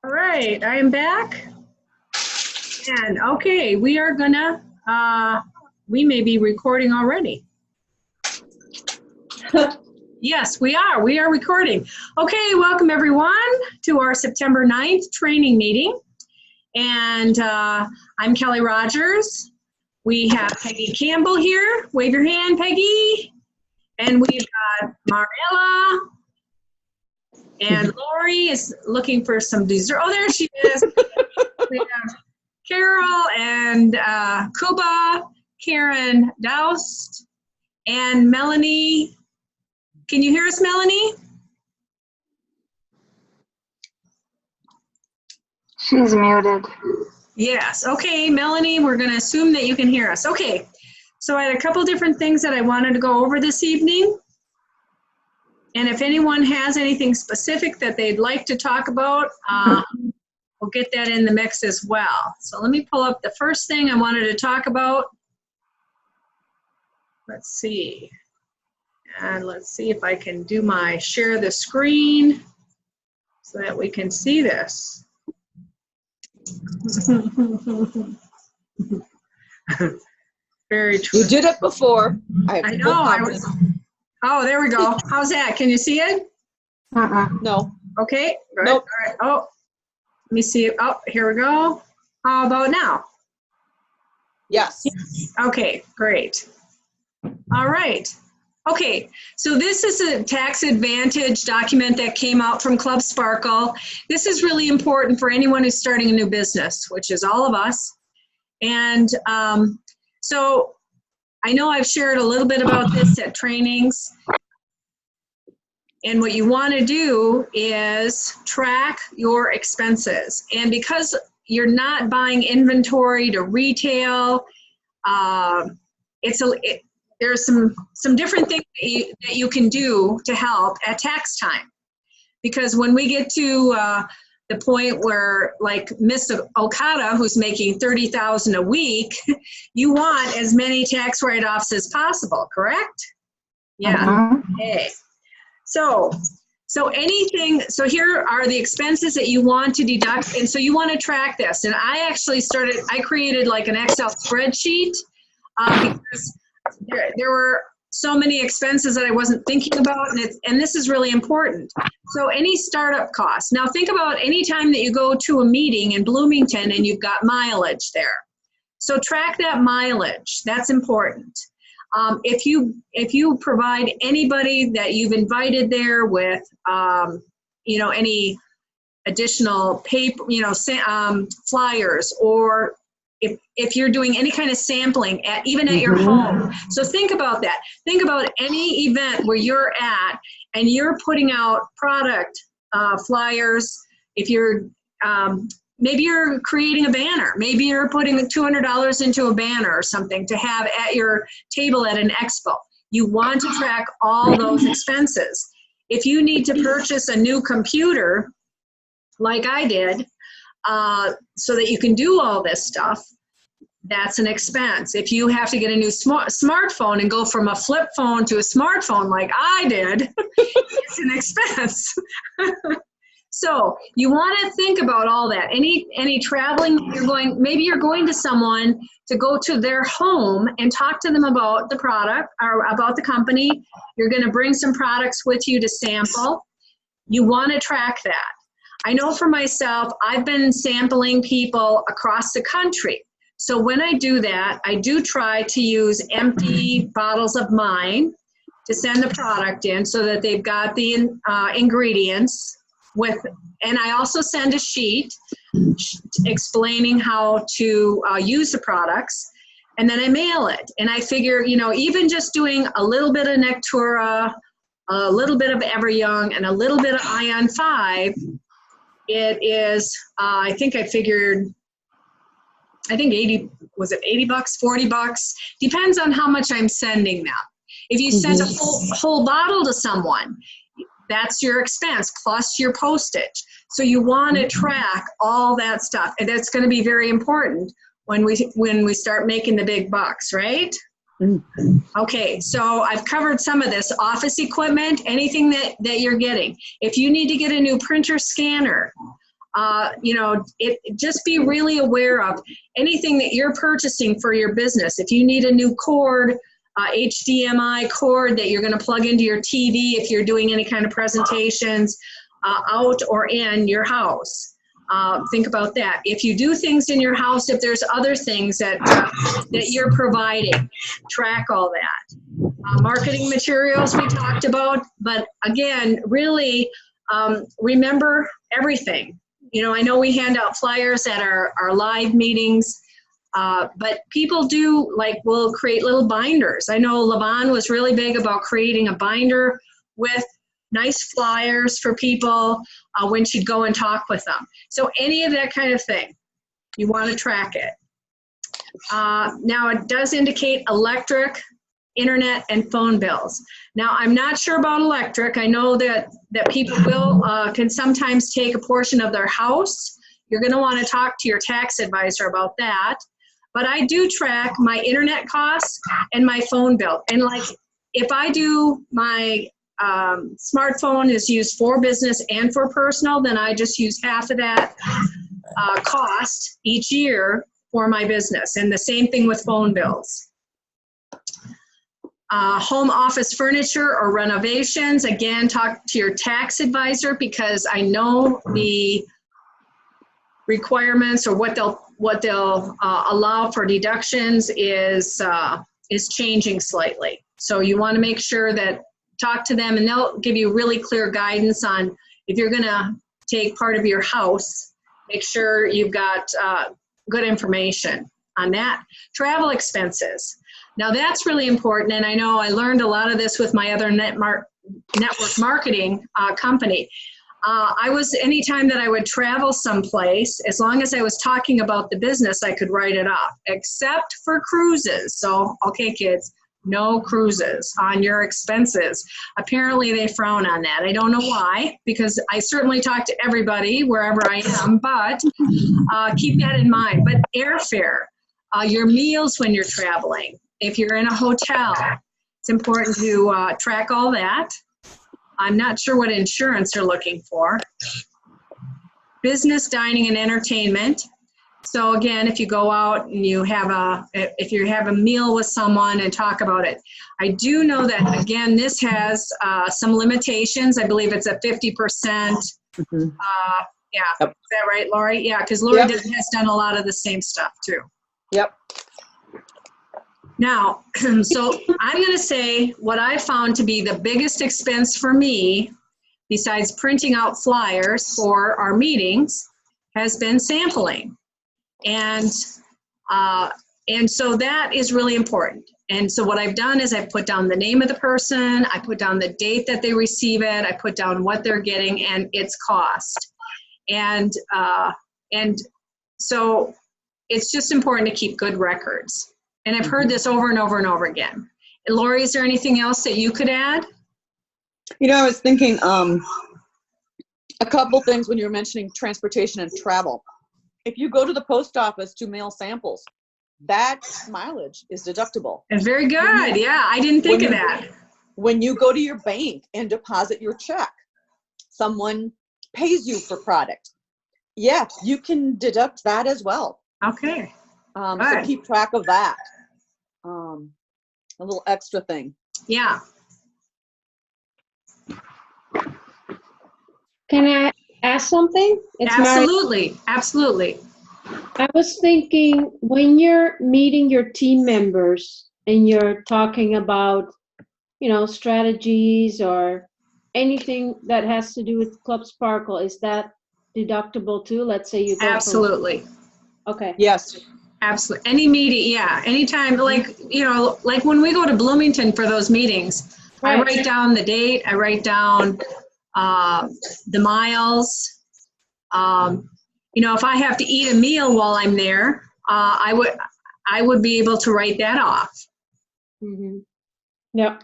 All right, I am back. And okay, we are gonna, we may be recording already. Yes, we are recording. Okay, welcome everyone to our September 9th training meeting. And I'm Kelly Rogers. We have Peggy Campbell here. Wave your hand, Peggy. And we've got Mariella. And Lori is looking for some dessert. Oh, there she is. We have Carol and Kuba, Karen Doust, and Melanie. Can you hear us, Melanie? She's muted. Yes. Okay, Melanie, we're going to assume that you can hear us. Okay. So I had a couple different things that I wanted to go over this evening. And if anyone has anything specific that they'd like to talk about, we'll get that in the mix as well. So let me pull up the first thing I wanted to talk about. Let's see. And let's see if I can do my share the screen so that we can see this. Very true. You did it before. I know. Oh, there we go. How's that? Can you see it? No. Okay. Right. Nope. All right. Oh, let me see. Oh, here we go. How about now? Yes. Okay, great. All right. Okay, so this is a tax advantage document that came out from Club Sparkle. This is really important for anyone who's starting a new business, which is all of us. And so I know I've shared a little bit about this at trainings. And what you want to do is track your expenses. And because you're not buying inventory to retail, there's some different things that you can do to help at tax time. Because when we get to the point where, like Miss Okada, who's making $30,000 a week, you want as many tax write-offs as possible, correct? Yeah. Okay. So here are the expenses that you want to deduct, and so you want to track this. And I created like an Excel spreadsheet because there were so many expenses that I wasn't thinking about, and this is really important. So any startup costs. Now think about any time that you go to a meeting in Bloomington and you've got mileage there. So track that mileage. That's important. If you provide anybody that you've invited there with, any additional paper, flyers, or if you're doing any kind of sampling even at your home. So think about that. Think about any event where you're at and you're putting out product flyers. If you're maybe you're creating a banner. Maybe you're putting $200 into a banner or something to have at your table at an expo. You want to track all those expenses. If you need to purchase a new computer, like I did, so that you can do all this stuff, that's an expense. If you have to get a new smartphone and go from a flip phone to a smartphone like I did, it's an expense. So you want to think about all that. Any traveling you're going, maybe you're going to someone to go to their home and talk to them about the product or about the company. You're going to bring some products with you to sample. You want to track that. I know for myself, I've been sampling people across the country. So when I do that, I do try to use empty bottles of mine to send the product in so that they've got the ingredients with, and I also send a sheet explaining how to use the products, and then I mail it. And I figure, even just doing a little bit of Nectura, a little bit of Everyoung, and a little bit of Ion 5, it is, I think 80, was it 80 bucks, 40 bucks? Depends on how much I'm sending them. If you send a whole bottle to someone, that's your expense plus your postage. So you want to track all that stuff, and that's going to be very important when we start making the big bucks, right? Okay, so I've covered some of this. Office equipment, anything that you're getting. If you need to get a new printer scanner, Just be really aware of anything that you're purchasing for your business. If you need a new cord, HDMI cord that you're going to plug into your TV if you're doing any kind of presentations out or in your house. Think about that. If you do things in your house, if there's other things that you're providing, track all that. Marketing materials we talked about, but again, really remember everything. I know we hand out flyers at our live meetings, but people will create little binders. I know Levon was really big about creating a binder with nice flyers for people when she'd go and talk with them. So any of that kind of thing, you want to track it. Now it does indicate electric, internet, and phone bills. Now I'm not sure about electric. I know that people can sometimes take a portion of their house. You're going to want to talk to your tax advisor about that. But I do track my internet costs and my phone bill. And if I do my smartphone is used for business and for personal, then I just use half of that cost each year for my business. And the same thing with phone bills. Home office furniture or renovations, again, talk to your tax advisor, because I know the requirements or what they'll allow for deductions is changing slightly. So you want to make sure that talk to them, and they'll give you really clear guidance on if you're going to take part of your house, make sure you've got good information on that. Travel expenses. Now that's really important, and I know I learned a lot of this with my other network marketing company. Anytime that I would travel someplace, as long as I was talking about the business, I could write it off, except for cruises. So, okay, kids, no cruises on your expenses. Apparently they frown on that. I don't know why, because I certainly talk to everybody wherever I am, but keep that in mind. But airfare, your meals when you're traveling, if you're in a hotel, it's important to track all that. I'm not sure what insurance you're looking for. Business, dining, and entertainment. So again, if you go out and you have a meal with someone and talk about it. I do know that, again, this has some limitations. I believe it's a 50%. Mm-hmm. Yeah, Yep. Is that right, Lori? Yeah, because Lori Yep. has done a lot of the same stuff too. Yep. Now, so I'm going to say what I found to be the biggest expense for me, besides printing out flyers for our meetings, has been sampling. And so that is really important. And so what I've done is I've put down the name of the person, I put down the date that they receive it, I put down what they're getting and its cost. And so it's just important to keep good records. And I've heard this over and over and over again. And Lori, is there anything else that you could add? I was thinking a couple things when you were mentioning transportation and travel. If you go to the post office to mail samples, that mileage is deductible. And very good. Yeah, I didn't think of that. When you go to your bank and deposit your check, someone pays you for product. Yeah, you can deduct that as well. Okay. So keep track of that. A little extra thing. Yeah. Can I ask something? Absolutely. Absolutely. I was thinking, when you're meeting your team members and you're talking about, strategies or anything that has to do with Club Sparkle, is that deductible too? Let's say you go. Absolutely. Okay. Yes. Absolutely. Any meeting, yeah. Anytime, like when we go to Bloomington for those meetings, Right. I write down the date, I write down the miles. If I have to eat a meal while I'm there, I would be able to write that off. Mm-hmm. Yep.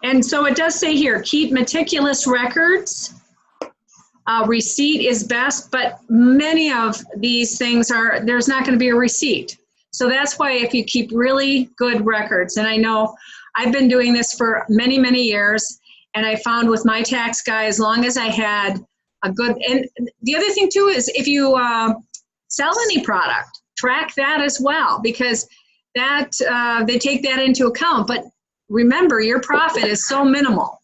And so it does say here, keep meticulous records. Receipt is best, but many of these things there's not going to be a receipt. So that's why if you keep really good records, and I know I've been doing this for many, many years, and I found with my tax guy, as long as I had a good, and the other thing too is if you sell any product, track that as well, because that they take that into account. But remember, your profit is so minimal.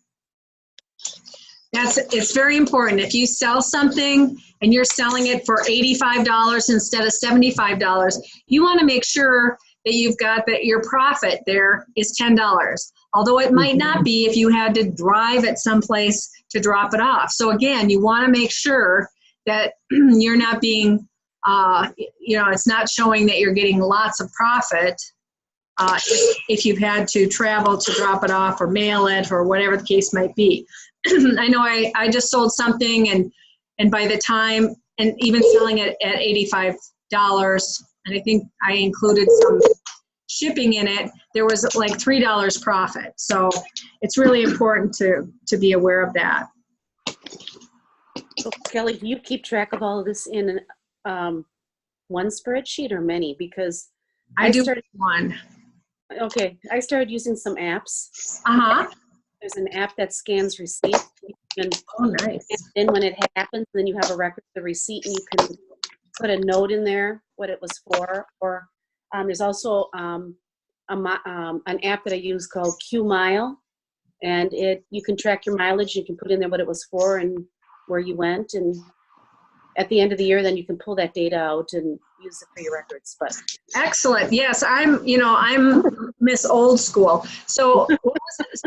It's very important. If you sell something and you're selling it for $85 instead of $75, you want to make sure that you've got that your profit there is $10. Although it might not be if you had to drive it someplace to drop it off. So again, you want to make sure that you're not being, it's not showing that you're getting lots of profit if you've had to travel to drop it off or mail it or whatever the case might be. I know I just sold something and by the time, and even selling it at $85, and I think I included some shipping in it, there was like $3 profit. So it's really important to be aware of that. So Kelly, do you keep track of all of this in one spreadsheet or many? Because I do one. Okay, I started using some apps. Uh-huh. There's an app that scans receipts. Oh, nice. And when it happens, then you have a record of the receipt and you can put a note in there what it was for. Or there's also an app that I use called QMile, and you can track your mileage. You can put in there what it was for and where you went, and at the end of the year, then you can pull that data out and use it for your records. But excellent. Yes, I'm Miss Old School. So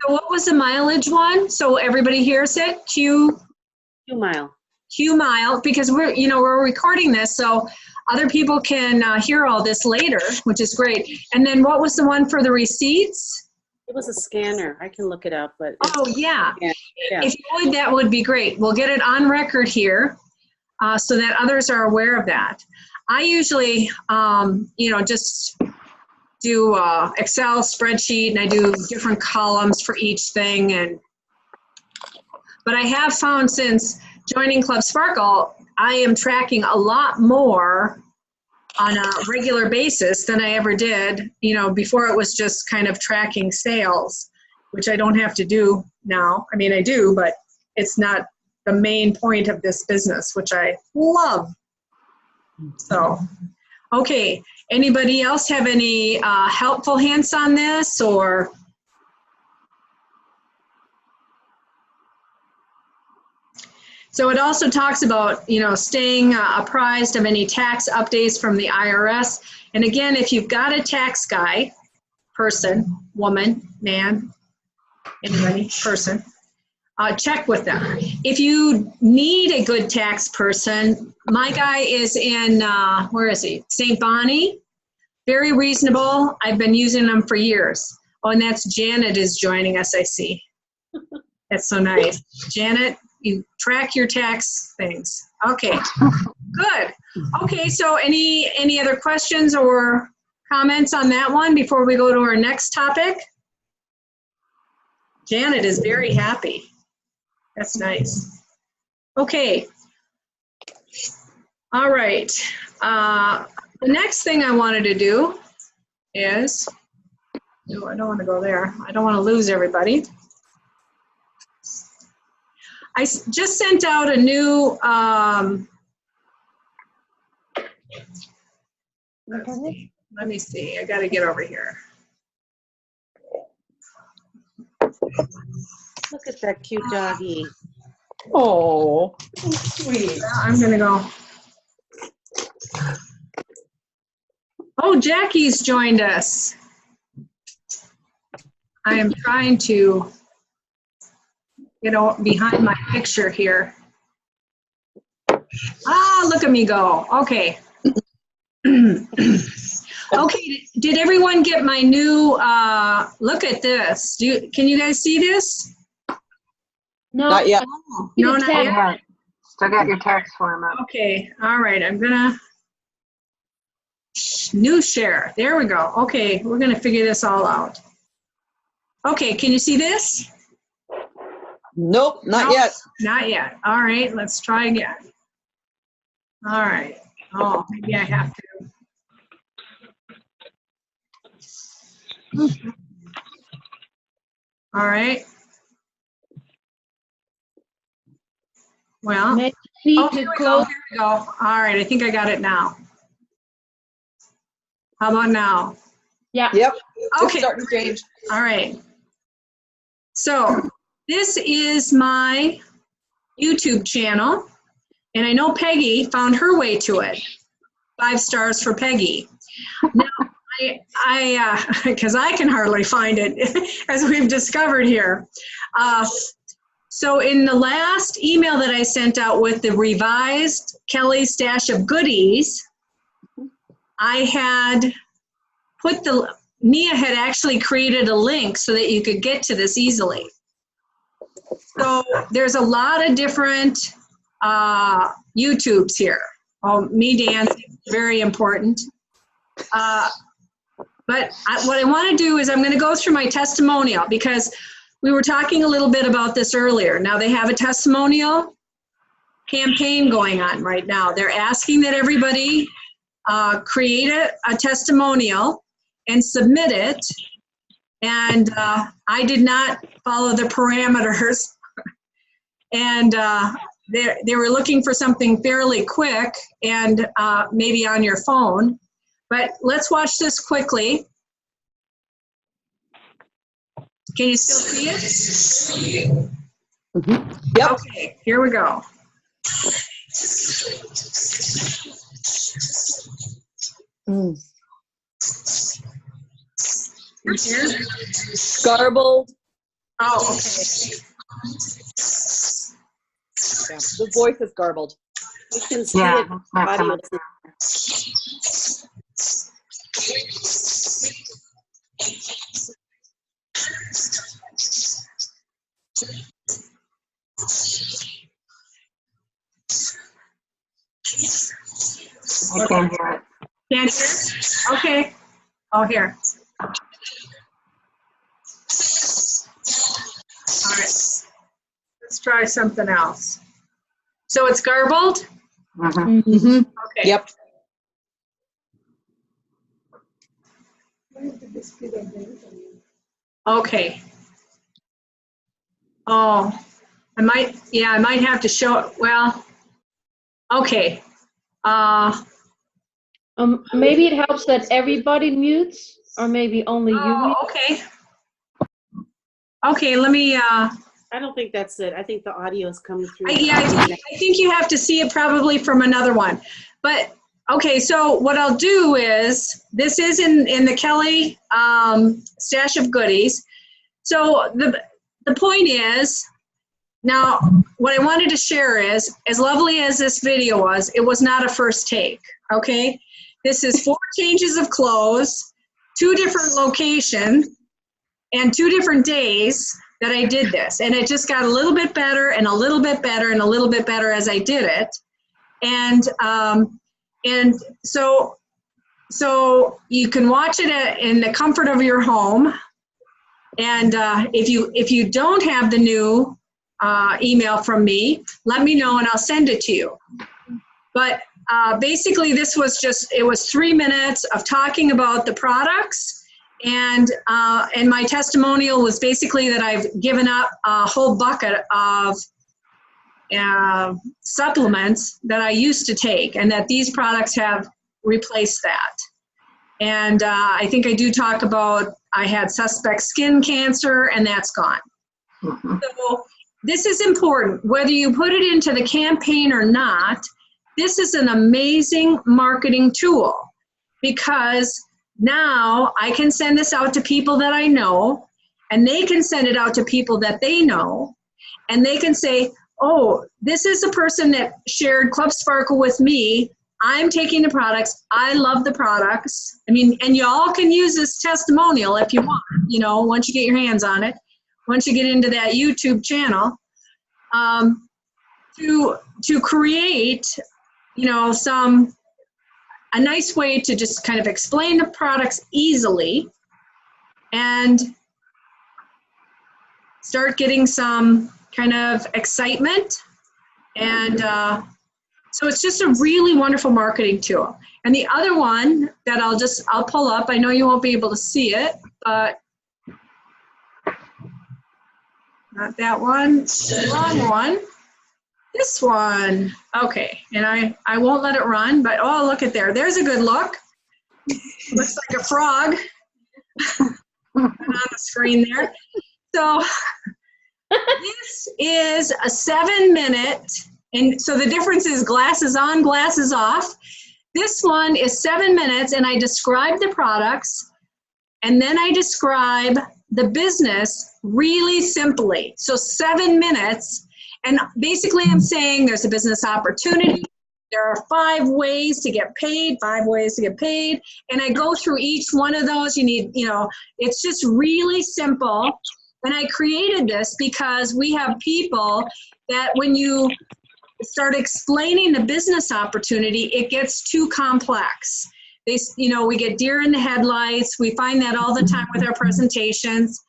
what was the mileage one? So everybody hears it. QMile. QMile, because we're recording this, so other people can hear all this later, which is great. And then what was the one for the receipts? It was a scanner. I can look it up, but oh yeah. Yeah. If you would, that would be great. We'll get it on record here. So that others are aware of that. I usually, just do Excel spreadsheet, and I do different columns for each thing. But I have found since joining Club Sparkle, I am tracking a lot more on a regular basis than I ever did. Before it was just kind of tracking sales, which I don't have to do now. I mean, I do, but it's not the main point of this business, which I love. So, okay. Anybody else have any helpful hints on this or? So it also talks about, staying apprised of any tax updates from the IRS. And again, if you've got a tax guy, person, woman, man, anybody, person, check with them. If you need a good tax person, my guy is in, where is he? St. Bonnie. Very reasonable. I've been using them for years. Oh, and that's Janet is joining us, I see. That's so nice. Janet, you track your tax things. Okay, good. Okay, so any other questions or comments on that one before we go to our next topic? Janet is very happy. That's nice. Okay. All right. The next thing I wanted to do is, no, I don't want to go there. I don't want to lose everybody. I just sent out a new, let me see. I got to get over here. Look at that cute doggy. Oh, sweet. I'm going to go. Oh, Jackie's joined us. I am trying to get behind my picture here. Ah, look at me go. Okay. Okay, did everyone get my new, look at this. Can you guys see this? No. Not yet. No, not yet. Yeah. Still got your tax form up. Okay, all right, I'm gonna, new share, there we go. Okay, we're gonna figure this all out. Okay, can you see this? Nope, not Nope, yet. Not yet. All right, let's try again. All right. Oh, maybe I have to. All right. Well, Maybe you oh, need here to we go, close. here we go. All right, I think I got it now. How about now? Yeah. Yep, it's Okay, starting to change. all right. So this is my YouTube channel, and I know Peggy found her way to it. 5 stars for Peggy. Now, because I can hardly find it, as we've discovered here. So in the last email that I sent out with the revised Kelly Stash of Goodies, I had put Nia had actually created a link so that you could get to this easily. So there's a lot of different YouTubes here. Oh, me dancing, very important. But what I want to do is I'm going to go through my testimonial, because we were talking a little bit about this earlier. Now they have a testimonial campaign going on right now. They're asking that everybody create a testimonial and submit it. And I did not follow the parameters. And they were looking for something fairly quick and maybe on your phone. But let's watch this quickly. Can you still see it? Yep. Okay, here we go. Mm. You're here? Garbled. Oh, okay. Yeah, the voice is garbled. You can see Yeah, it. it's not Audio coming. is- I can't hear it. Can't hear? Okay. Oh, here. All right. Let's try something else. So it's garbled? Mhm. Mm-hmm. Okay. Yep. Okay. Oh, I might have to show it. Well, okay. Maybe it helps that everybody mutes, or maybe only you Oh, mute. okay. Okay, let me, I don't think that's it. I think the audio is coming through. I think you have to see it probably from another one. But, okay, so what I'll do is, this is in the Kelly Stash of Goodies. So the point is, now, what I wanted to share is, as lovely as this video was, it was not a first take, okay? This is 4 changes of clothes, 2 different locations, and 2 different days that I did this. And it just got a little bit better and a little bit better and a little bit better as I did it. And so you can watch it in the comfort of your home. And if you don't have the new email from me, let me know and I'll send it to you. But basically this was it was 3 minutes of talking about the products, and my testimonial was basically that I've given up a whole bucket of supplements that I used to take, and that these products have replaced that. And I think I do talk about, I had suspect skin cancer, and that's gone. Mhm. So this is important, whether you put it into the campaign or not. This is an amazing marketing tool, because now I can send this out to people that I know, and they can send it out to people that they know, and they can say, oh, this is a person that shared Club Sparkle with me. I'm taking the products. I love the products. I mean, and y'all can use this testimonial if you want, once you get your hands on it, once you get into that YouTube channel, to create, a nice way to just kind of explain the products easily and start getting some kind of excitement. And so it's just a really wonderful marketing tool. And the other one that I'll pull up, I know you won't be able to see it, but not that one, the wrong one. This one, okay, and I won't let it run, but oh, look at there. There's a good look. Looks like a frog on the screen there. So this is a 7-minute, and so the difference is glasses on, glasses off. This one is 7 minutes, and I describe the products, and then I describe the business really simply. So 7 minutes, and basically I'm saying there's a business opportunity. There are 5 ways to get paid, 5 ways to get paid, and I go through each one of those. You need, it's just really simple. And I created this because we have people that when you start explaining the business opportunity, it gets too complex. We get deer in the headlights. We find that all the time with our presentations.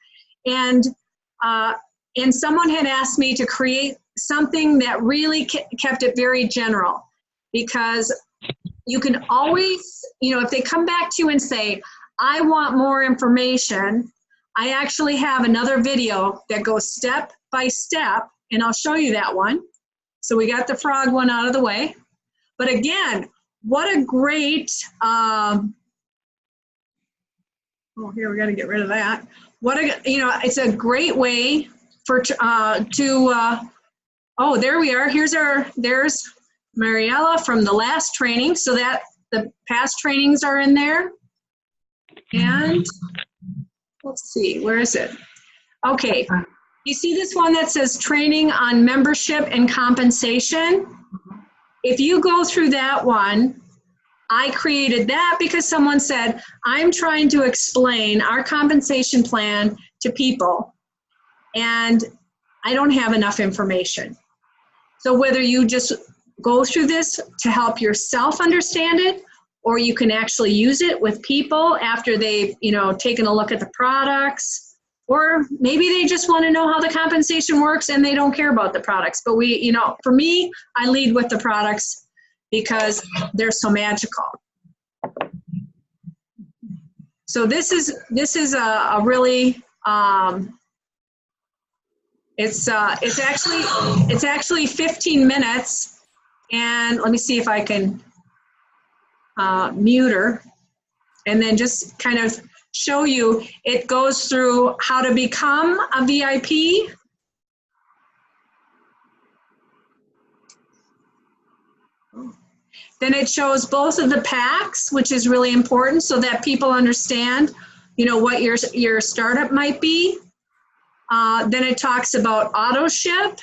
And someone had asked me to create something that really kept it very general, because you can always, if they come back to you and say, I want more information, I actually have another video that goes step by step, and I'll show you that one. So we got the frog one out of the way. But again, what a great, here we got to get rid of that. It's a great way for oh, there we are. There's Mariella from the last training, so that the past trainings are in there. And let's see, where is it? Okay, you see this one that says training on membership and compensation? If you go through that one, I created that because someone said, I'm trying to explain our compensation plan to people, and I don't have enough information. So whether you just go through this to help yourself understand it, or you can actually use it with people after they've, taken a look at the products, or maybe they just want to know how the compensation works and they don't care about the products. But for me, I lead with the products because they're so magical. So this is a really, it's actually 15 minutes, and let me see if I can mute her, and then just kind of show you. It goes through how to become a VIP. Then it shows both of the packs, which is really important so that people understand, what your startup might be. Then it talks about auto ship.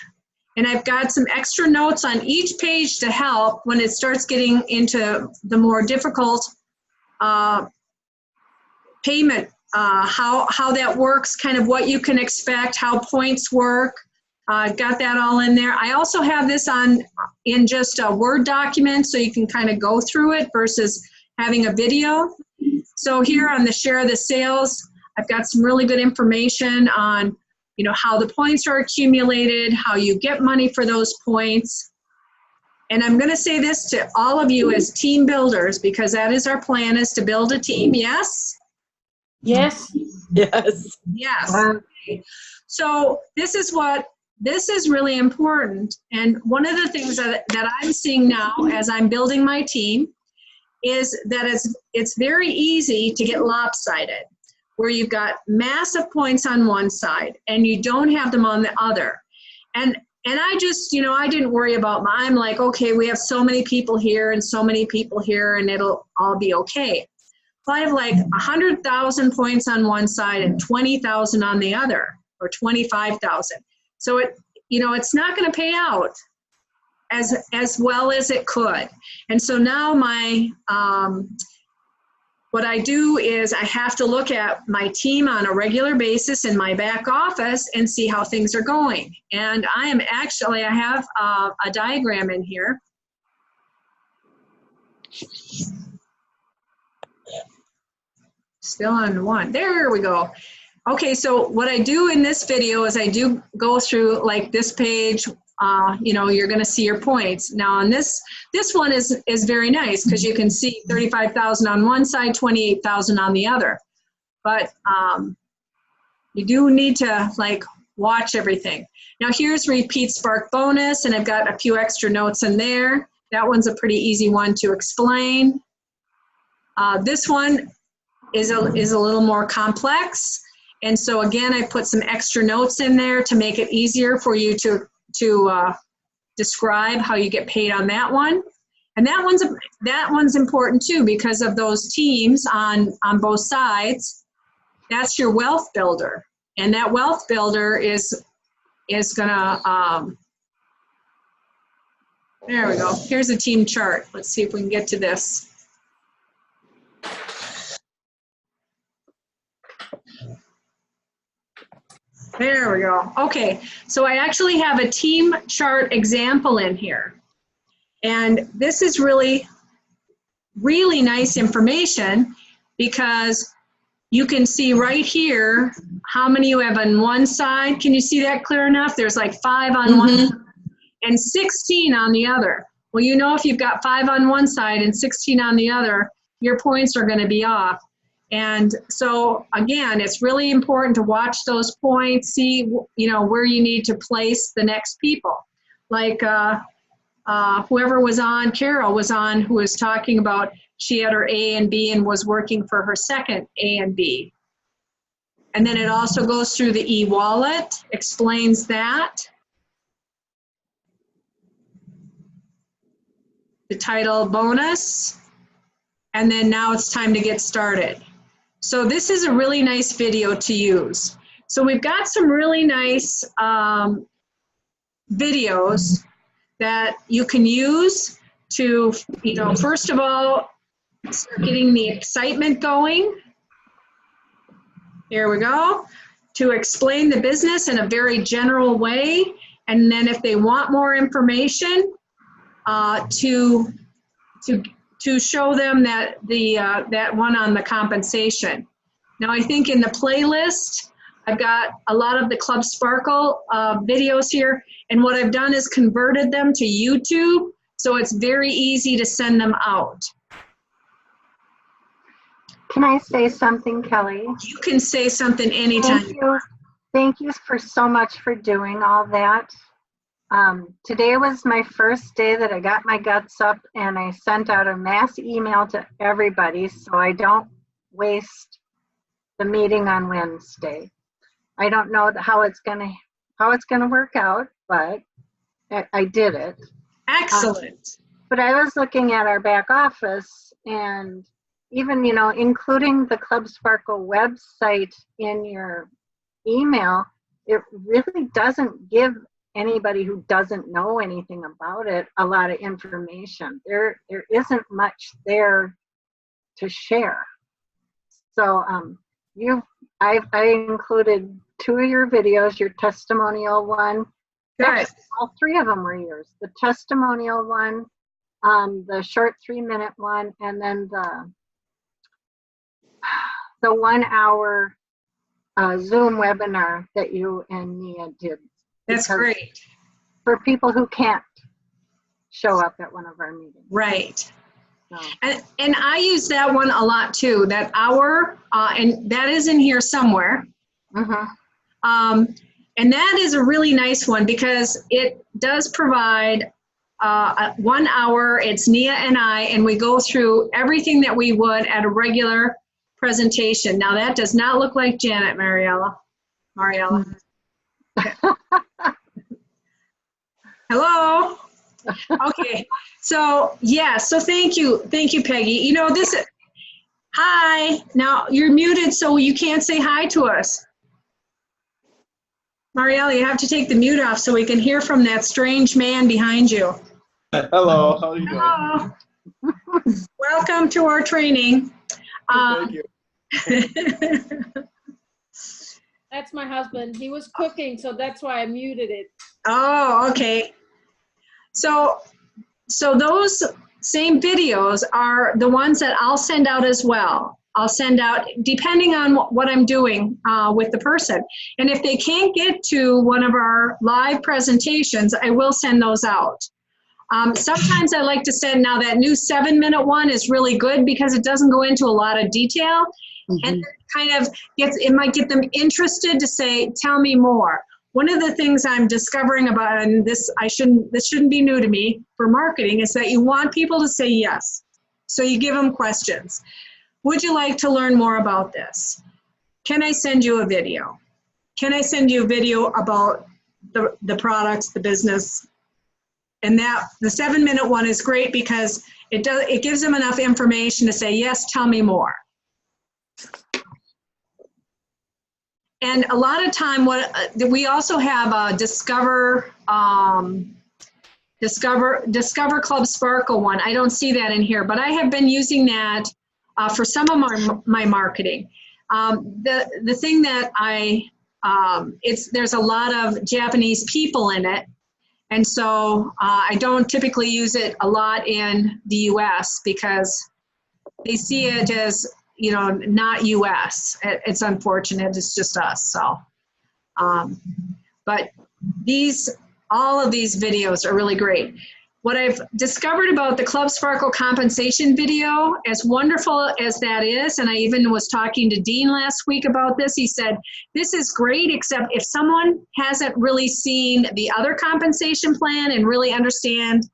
And I've got some extra notes on each page to help when it starts getting into the more difficult payment, how that works, kind of what you can expect, how points work. I've got that all in there. I also have this in just a Word document so you can kind of go through it versus having a video. So here on the share the sales, I've got some really good information on how the points are accumulated, how you get money for those points. And I'm going to say this to all of you as team builders, because that is our plan, is to build a team. Yes? Yes. Yes. Yes. Okay. So this is really important. And one of the things that I'm seeing now as I'm building my team is that it's very easy to get lopsided, where you've got massive points on one side and you don't have them on the other. And I just, I didn't worry about I'm like, okay, we have so many people here and so many people here and it'll all be okay. Well, I have like 100,000 points on one side and 20,000 on the other, or 25,000. So it's not going to pay out as well as it could. And so now what I do is I have to look at my team on a regular basis in my back office and see how things are going. And I have a diagram in here. Still on one. There we go. Okay, so what I do in this video is I do go through like this page. You're going to see your points. Now on this one is very nice because you can see 35,000 on one side, 28,000 on the other. But you do need to watch everything. Now here's Repeat Spark Bonus, and I've got a few extra notes in there. That one's a pretty easy one to explain. This one is a little more complex. And so again, I put some extra notes in there to make it easier for you to describe how you get paid on that one. And that one's important too, because of those teams on both sides. That's your wealth builder. And that wealth builder is gonna, there we go. Here's a team chart. Let's see if we can get to this. There we go. Okay, so I actually have a team chart example in here. And this is really, really nice information because you can see right here how many you have on one side. Can you see that clear enough? There's like 5 on one side and 16 on the other. Well, you know, if you've got 5 on one side and 16 on the other, your points are going to be off. And so again, it's really important to watch those points, see, you know, where you need to place the next people. Like whoever was on, Carol was on, who was talking about she had her A and B and was working for her second A and B. And then it also goes through the e-wallet, explains that. The title bonus. And then now it's time to get started. So this is a really nice video to use. So we've got some really nice videos that you can use to, you know, first of all, start getting the excitement going. Here we go. To explain the business in a very general way. And then if they want more information, to show them that that one on the compensation. Now I think in the playlist, I've got a lot of the Club Sparkle videos here, and what I've done is converted them to YouTube, so it's very easy to send them out. Can I say something, Kelly? You can say something anytime. Thank you. Thank you so much for doing all that. Today was my first day that I got my guts up and I sent out a mass email to everybody so I don't waste the meeting on Wednesday. I don't know how it's gonna work out, but I did it. Excellent. But I was looking at our back office and even, you know, including the Club Sparkle website in your email, it really doesn't give anybody who doesn't know anything about it a lot of information. There isn't much there to share. So I included 2 of your videos, your testimonial one. Good. Actually, all 3 of them were yours. The testimonial one, the short 3-minute one, and then the 1-hour Zoom webinar that you and Nia did. That's great. For people who can't show up at one of our meetings. Right. So. And I use that one a lot too, that hour, and that is in here somewhere. Mm-hmm. And that is a really nice one because it does provide 1 hour. It's Nia and I, and we go through everything that we would at a regular presentation. Now that does not look like Janet, Mariella. Hello. Okay. So yeah. So thank you, Peggy. You know this. Hi. Now you're muted, so you can't say hi to us. Mariella, you have to take the mute off so we can hear from that strange man behind you. Hello. How are you doing? Hello. Welcome to our training. Thank you. That's my husband. He was cooking, so that's why I muted it. Oh, okay. So those same videos are the ones that I'll send out as well. I'll send out depending on what I'm doing with the person. And if they can't get to one of our live presentations, I will send those out. Sometimes I like to send, now that new 7-minute one is really good because it doesn't go into a lot of detail. Mm-hmm. And it kind of it might get them interested to say, tell me more. one of the things I'm discovering about, and this shouldn't be new to me for marketing, is that you want people to say yes. So you give them questions. Would you like to learn more about this? Can I send you a video? Can I send you a video about the products, the business? And that the 7-minute one is great because it gives them enough information to say, yes, tell me more. And a lot of time, we also have a Discover Club Sparkle one. I don't see that in here, but I have been using that for some of my marketing. The thing that there's a lot of Japanese people in it, and so I don't typically use it a lot in the U.S. because they see it as, you know, not U.S. It's unfortunate. It's just us. So, but all of these videos are really great. What I've discovered about the Club Sparkle compensation video, as wonderful as that is, and I even was talking to Dean last week about this, he said, this is great, except if someone hasn't really seen the other compensation plan and really understand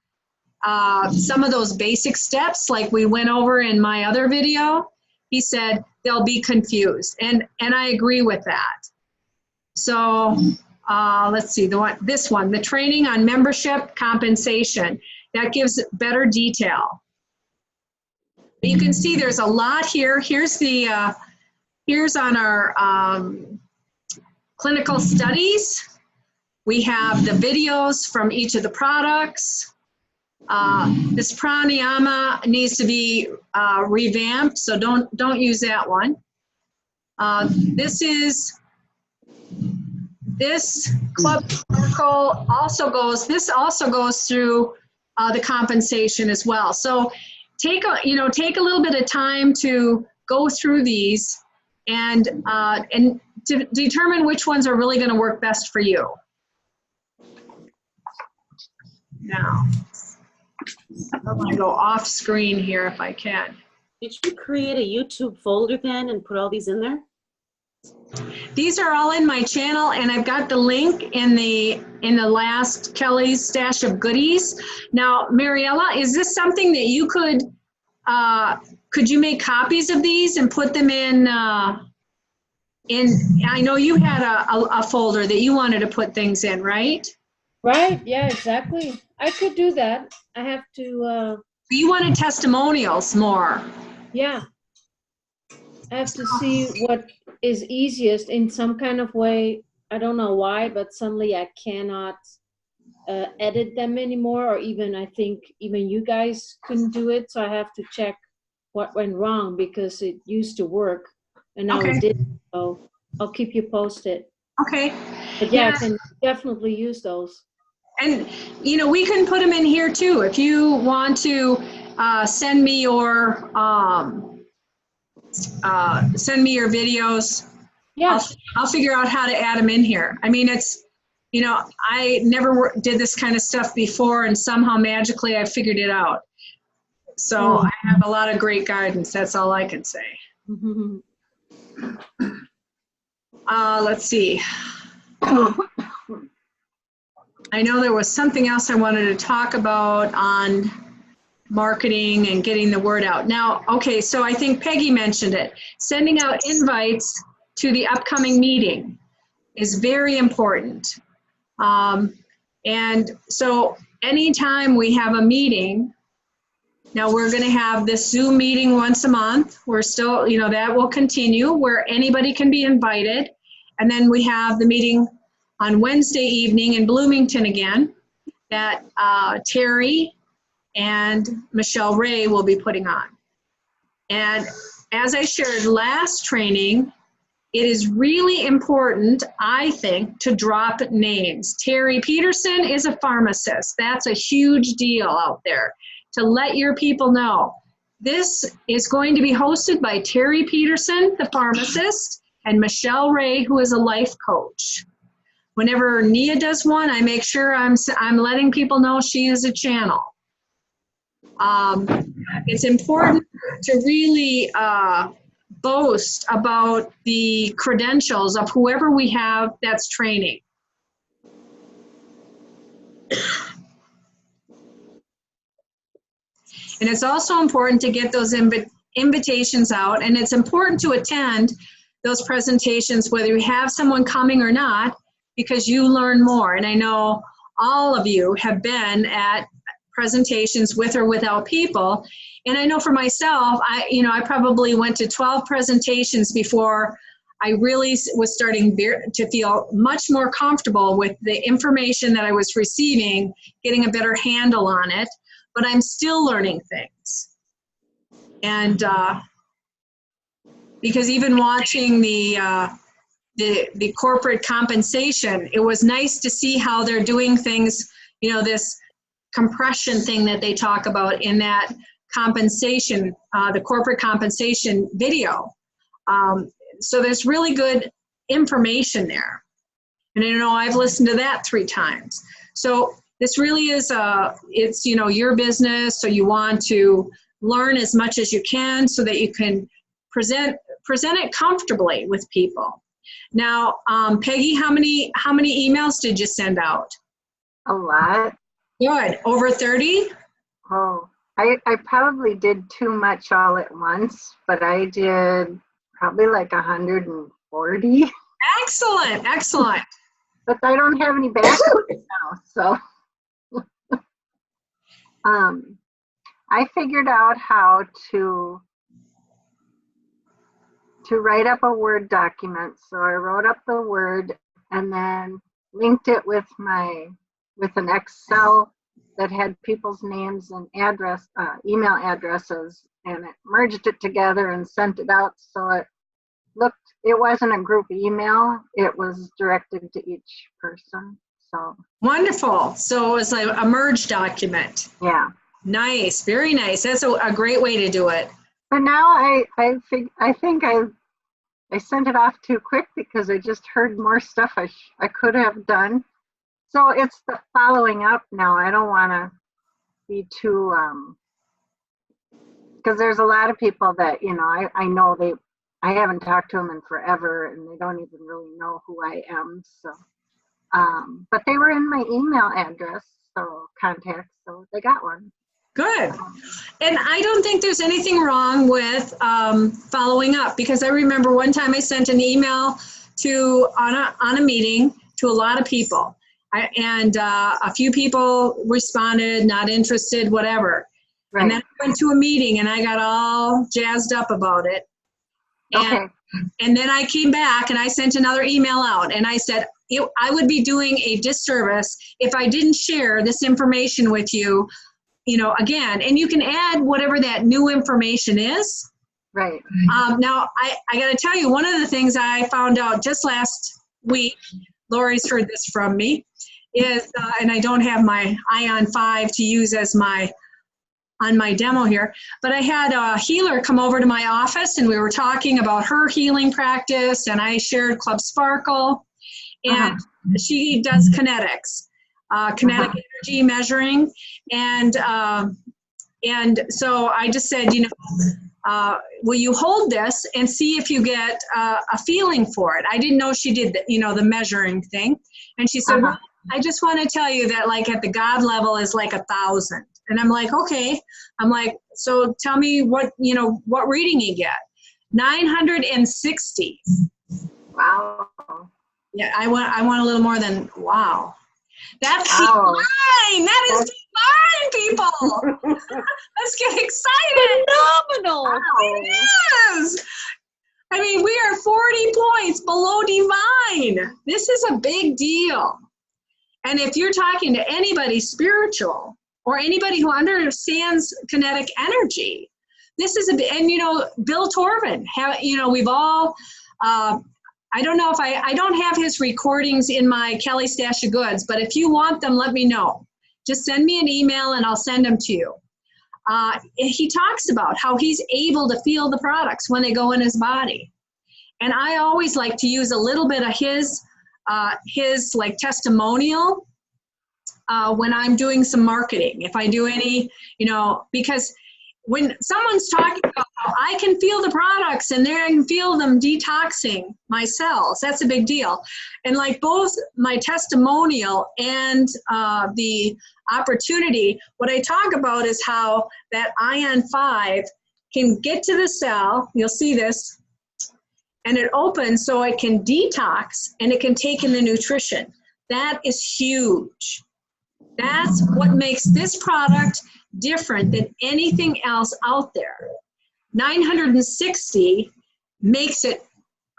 some of those basic steps like we went over in my other video, he said they'll be confused. And I agree with that. So let's see, this one, the training on membership compensation, that gives better detail. You can see there's a lot here. Here's on our clinical studies. We have the videos from each of the products. This pranayama needs to be revamped, so don't use that one. This Club Sparkle also goes through the compensation as well. So take a little bit of time to go through these and to determine which ones are really going to work best for you. Now, I'm going to go off screen here if I can. Did you create a YouTube folder then and put all these in there? These are all in my channel, and I've got the link in the last Kelly's stash of goodies. Now, Mariella, is this something that you could you make copies of these and put them in, I know you had a folder that you wanted to put things in, right? Right, yeah, exactly. I could do that. I have to, You wanted testimonials more. yeah. I have to see what is easiest in some kind of way. I don't know why, but suddenly I cannot edit them anymore, or even I think even you guys couldn't do it. So I have to check what went wrong because it used to work and now it didn't. So I'll keep you posted. Okay. But yeah, I can definitely use those. And, you know, we can put them in here too. If you want to send me your videos, Yeah. I'll figure out how to add them in here. I mean, it's, you know, I never did this kind of stuff before, and somehow magically I figured it out. So I have a lot of great guidance. That's all I can say. Mm-hmm. Let's see. I know there was something else I wanted to talk about on marketing and getting the word out. Now, okay, so I think Peggy mentioned it. Sending out invites to the upcoming meeting is very important. And so anytime we have a meeting, now we're going to have this Zoom meeting once a month. We're still, you know, that will continue where anybody can be invited. And then we have the meeting on Wednesday evening in Bloomington again that Terry and Michelle Ray will be putting on. And as I shared last training, it is really important, I think, to drop names. Terry Peterson is a pharmacist. That's a huge deal out there, to let your people know. This is going to be hosted by Terry Peterson, the pharmacist, and Michelle Ray, who is a life coach. Whenever Nia does one, I make sure I'm letting people know she is a channel. It's important to really boast about the credentials of whoever we have that's training. And it's also important to get those invitations out, and it's important to attend those presentations whether you have someone coming or not, because you learn more. And I know all of you have been at presentations with or without people. And I know for myself, I probably went to 12 presentations before I really was starting to feel much more comfortable with the information that I was receiving, getting a better handle on it, but I'm still learning things. And because even watching the corporate compensation, it was nice to see how they're doing things, this compression thing that they talk about in that compensation, the corporate compensation video. So there's really good information there. And I've listened to that 3 times. So this really is, it's, your business. So you want to learn as much as you can so that you can present it comfortably with people. Now, Peggy, how many emails did you send out? A lot. Good. Over 30? Oh, I probably did too much all at once, but I did probably like 140. Excellent, excellent. But I don't have any backup now, so. I figured out how to write up a Word document. So I wrote up the Word and then linked it with an Excel that had people's names and email addresses, and it merged it together and sent it out. So it wasn't a group email, it was directed to each person. So wonderful. So it was like a merge document. Yeah. Nice, very nice. That's a great way to do it. But now I think I sent it off too quick because I just heard more stuff I could have done. So it's the following up now. I don't want to be too, because there's a lot of people that, I know I haven't talked to them in forever and they don't even really know who I am. So, but they were in my email address, so contact, so they got one. Good. And I don't think there's anything wrong with following up, because I remember one time I sent an email on a meeting to a lot of people. And a few people responded, not interested, whatever. Right. And then I went to a meeting and I got all jazzed up about it. And then I came back and I sent another email out and I said, I would be doing a disservice if I didn't share this information with you, again. And you can add whatever that new information is. Right. Now, I got to tell you, one of the things I found out just last week, Lori's heard this from me, is, and I don't have my Ion 5 to use as on my demo here, but I had a healer come over to my office and we were talking about her healing practice, and I shared Club Sparkle, and she does kinetics, kinetic energy measuring, and so I just said, will you hold this and see if you get a feeling for it? I didn't know she did the measuring thing, and she said, well, I just want to tell you that like at the God level is like 1,000. And I'm like, okay. I'm like, so tell me what reading you get. 960. Wow. Yeah, I want a little more than, wow. That's divine. That is divine, people. Let's get excited. Phenomenal. Wow. It is. I mean, we are 40 points below divine. This is a big deal. And if you're talking to anybody spiritual or anybody who understands kinetic energy, this is and Bill Torvin, we've all, I don't know if I don't have his recordings in my Kelly Stash of Goods, but if you want them, let me know. Just send me an email and I'll send them to you. He talks about how he's able to feel the products when they go in his body. And I always like to use a little bit of his like testimonial when I'm doing some marketing. If I do any, because when someone's talking about, I can feel the products and there I can feel them detoxing my cells. That's a big deal. And like both my testimonial and the opportunity, what I talk about is how that ion 5 can get to the cell. You'll see this. And it opens so it can detox and it can take in the nutrition. That is huge. That's what makes this product different than anything else out there. 960 makes it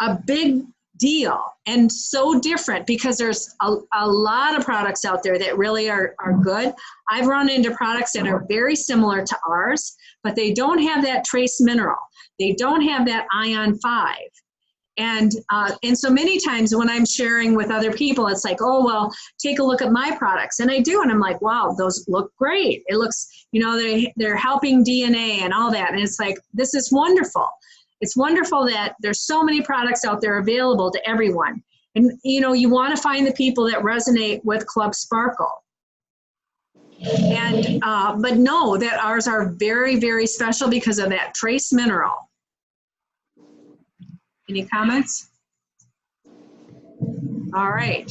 a big deal and so different because there's a lot of products out there that really are good. I've run into products that are very similar to ours, but they don't have that trace mineral. They don't have that ion 5. And so many times when I'm sharing with other people, it's like, oh, well, take a look at my products. And I do. And I'm like, wow, those look great. It looks, you know, they're helping DNA and all that. And it's like, this is wonderful. It's wonderful that there's so many products out there available to everyone. And, you know, you want to find the people that resonate with Club Sparkle. And, but know that ours are very, very special because of that trace mineral. Any comments? All right.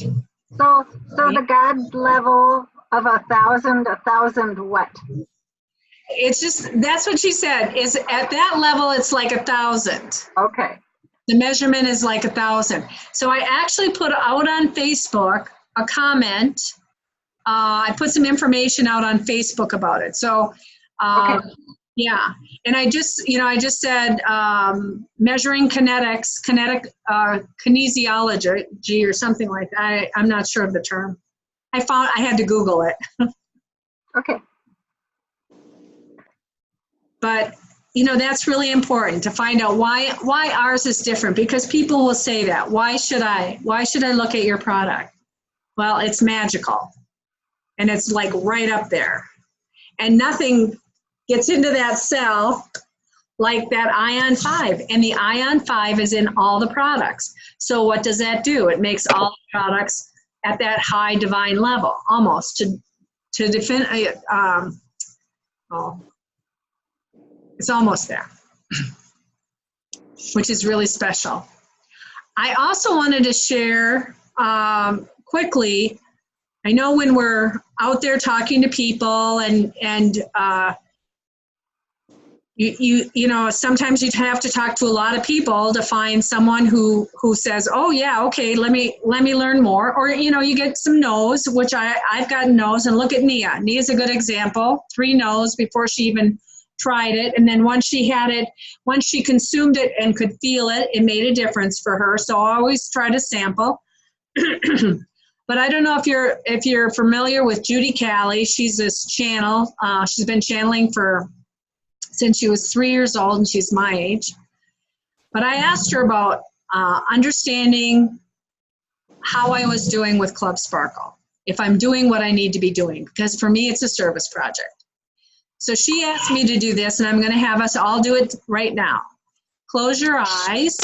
So the God level of 1,000 what? It's just, that's what she said, is at that level, it's like 1,000. Okay. The measurement is like 1,000. So I actually put out on Facebook a comment. I put some information out on Facebook about it. So, Okay. yeah. And I just said measuring kinetic kinesiology or something like that. I'm not sure of the term. I had to Google it. Okay. But, you know, that's really important to find out why ours is different, because people will say that. Why should I look at your product? Well, it's magical. And it's like right up there. And nothing gets into that cell like that ion 5. And the ion 5 is in all the products. So what does that do? It makes all the products at that high divine level, almost to define, it's almost there, which is really special. I also wanted to share quickly, I know when we're out there talking to people and you know, sometimes you have to talk to a lot of people to find someone who says, oh yeah, okay, let me learn more. Or, you know, you get some no's, which I've gotten no's, and look at Nia. Nia's a good example. 3 no's before she even tried it. And then once she consumed it and could feel it, it made a difference for her. So I always try to sample. But I don't know if you're familiar with Judy Callie. She's this channel. She's been channeling since she was 3 years old, and she's my age. But I asked her about understanding how I was doing with Club Sparkle, if I'm doing what I need to be doing, because for me, it's a service project. So she asked me to do this, and I'm going to have us all do it right now. Close your eyes.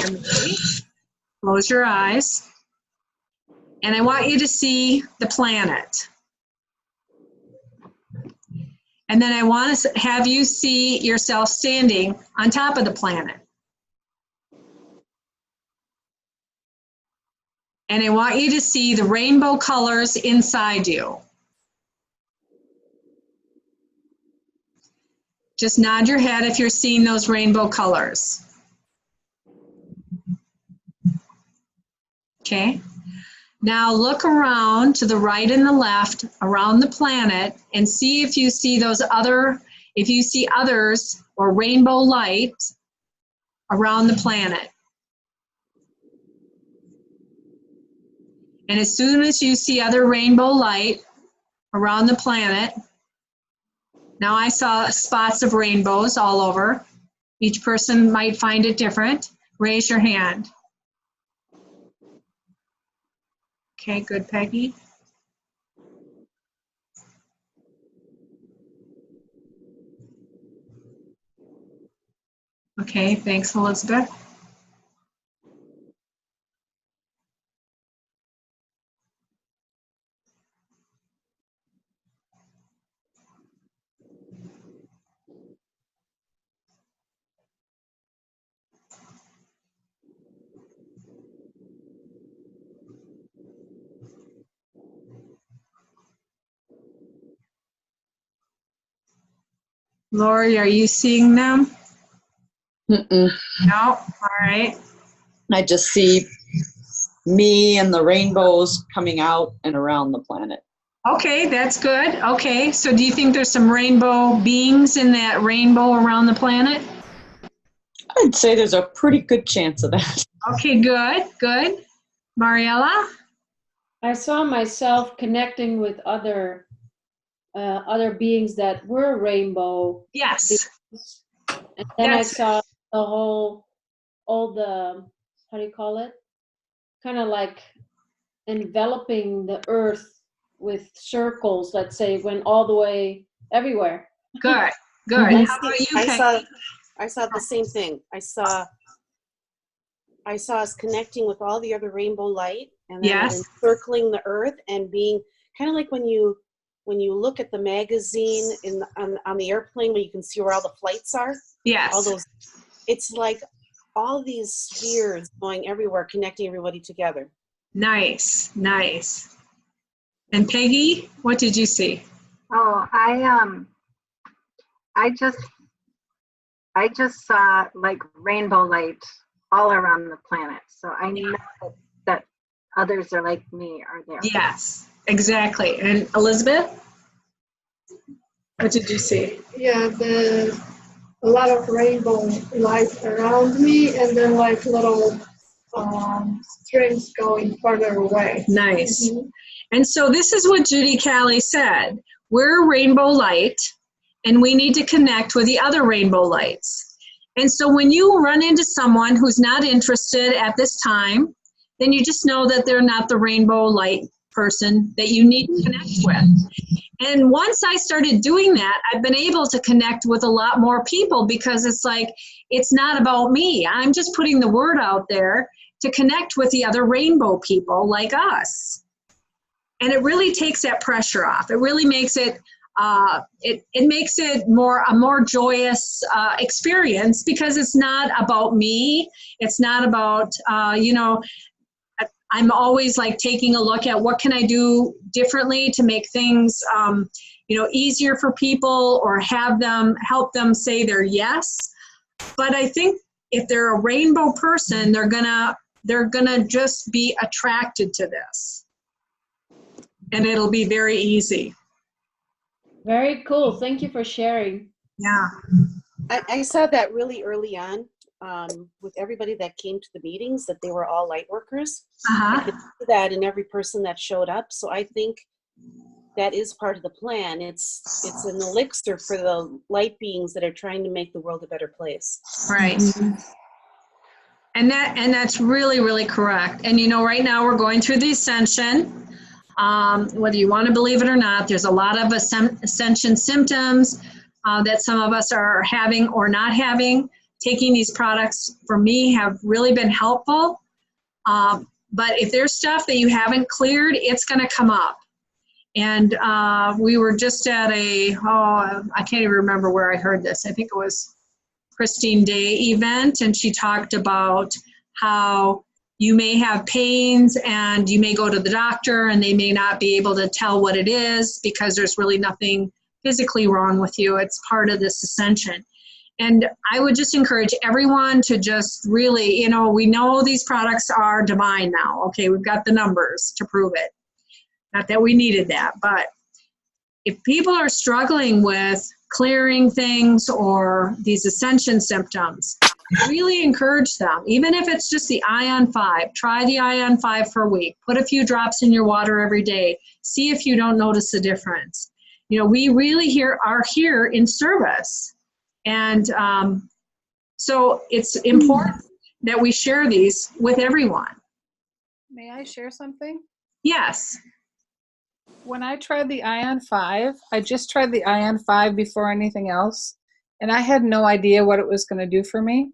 Everybody, close your eyes. And I want you to see the planet. And then I want to have you see yourself standing on top of the planet. And I want you to see the rainbow colors inside you. Just nod your head if you're seeing those rainbow colors. Okay. Now look around to the right and the left around the planet and see if you see others or rainbow light around the planet. And as soon as you see other rainbow light around the planet, now I saw spots of rainbows all over. Each person might find it different. Raise your hand. Okay, good, Peggy. Okay, thanks, Elizabeth. Lori, are you seeing them? Mm-mm. No? All right. I just see me and the rainbows coming out and around the planet. Okay, that's good. Okay, so do you think there's some rainbow beings in that rainbow around the planet? I'd say there's a pretty good chance of that. Okay, good, good. Mariella? I saw myself connecting with other beings that were rainbow Yes. beings. And then I That's- saw all the, how do you call it? Kind of like enveloping the earth with circles, let's say, went all the way everywhere. Good, good. I How about you, I Peggy? saw the same thing. I saw us connecting with all the other rainbow light, and then Yes. encircling the earth and being kind of like when you look at the magazine on the airplane, where you can see where all the flights are. All Yes. those. It's like all these spheres going everywhere, connecting everybody together. Nice, nice. And Peggy, what did you see? Oh, I just saw like rainbow light all around the planet. So I know that others are like me are there. Yes, exactly. And Elizabeth? What did you see? Yeah, a lot of rainbow lights around me, and then like little strings going further away. Nice. Mhm. And so this is what Judy Callie said. We're a rainbow light, and we need to connect with the other rainbow lights. And so when you run into someone who's not interested at this time, then you just know that they're not the rainbow light person that you need to connect with. And once I started doing that, I've been able to connect with a lot more people, because it's like, it's not about me. I'm just putting the word out there to connect with the other rainbow people like us. And it really takes that pressure off. It really makes it, it makes it a more joyous experience, because it's not about me. It's not about, I'm always like taking a look at what can I do differently to make things, easier for people, or help them say their yes. But I think if they're a rainbow person, they're gonna just be attracted to this, and it'll be very easy. Very cool. Thank you for sharing. Yeah. I saw that really early on with everybody that came to the meetings, that they were all light workers. I could see that in every person that showed up. So I think that is part of the plan. It's an elixir for the light beings that are trying to make the world a better place. Right. And that's really, really correct. And right now we're going through the ascension. Whether you want to believe it or not, there's a lot of ascension symptoms that some of us are having or not having. Taking these products for me have really been helpful. But if there's stuff that you haven't cleared, it's going to come up. And we were just at I can't even remember where I heard this. I think it was Christine Day event, and she talked about how you may have pains and you may go to the doctor and they may not be able to tell what it is, because there's really nothing physically wrong with you. It's part of this ascension. And I would just encourage everyone to just really, we know these products are divine now. Okay, we've got the numbers to prove it. Not that we needed that, but if people are struggling with clearing things or these ascension symptoms, really encourage them. Even if it's just the Ion 5, try the Ion 5 for a week. Put a few drops in your water every day. See if you don't notice the difference. We really are here in service. And so it's important that we share these with everyone. May I share something? Yes. When I tried the Ion 5, I just tried the Ion 5 before anything else, and I had no idea what it was going to do for me.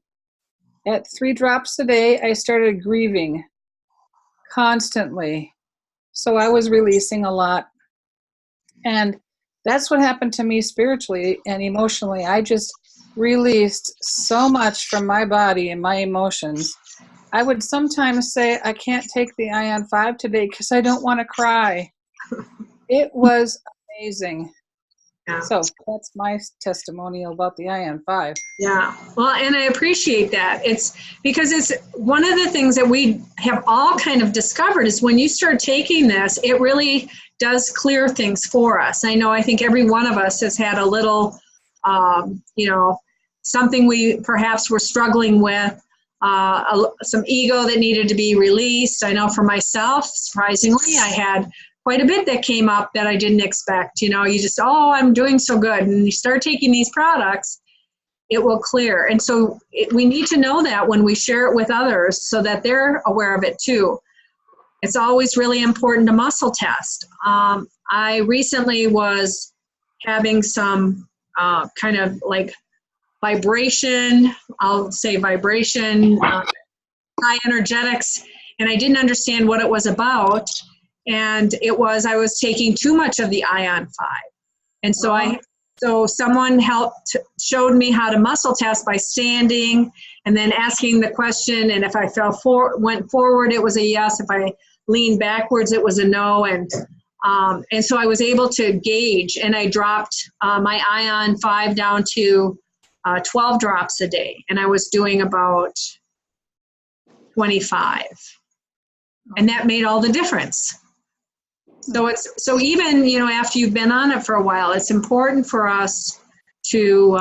At 3 drops a day, I started grieving constantly. So I was releasing a lot. And that's what happened to me spiritually and emotionally. I just released so much from my body and my emotions. I would sometimes say, I can't take the Ion 5 today because I don't want to cry. It was amazing. Yeah. So that's my testimonial about the Ion 5. Yeah, well, and I appreciate that. It's because it's one of the things that we have all kind of discovered is when you start taking this, it really does clear things for us. I think every one of us has had a little, something we perhaps were struggling with, some ego that needed to be released. I know for myself, surprisingly, I had quite a bit that came up that I didn't expect. You just, I'm doing so good. And you start taking these products, it will clear. And so we need to know that when we share it with others so that they're aware of it too. It's always really important to muscle test. I recently was having some kind of like vibration, I'll say vibration, high energetics, and I didn't understand what it was about. And I was taking too much of the Ion 5. And so someone showed me how to muscle test by standing and then asking the question. And if I went forward, it was a yes. If I leaned backwards, it was a no. And so I was able to gauge, and I dropped my Ion 5 down to 12 drops a day. And I was doing about 25. And that made all the difference. So even, after you've been on it for a while, it's important for us to,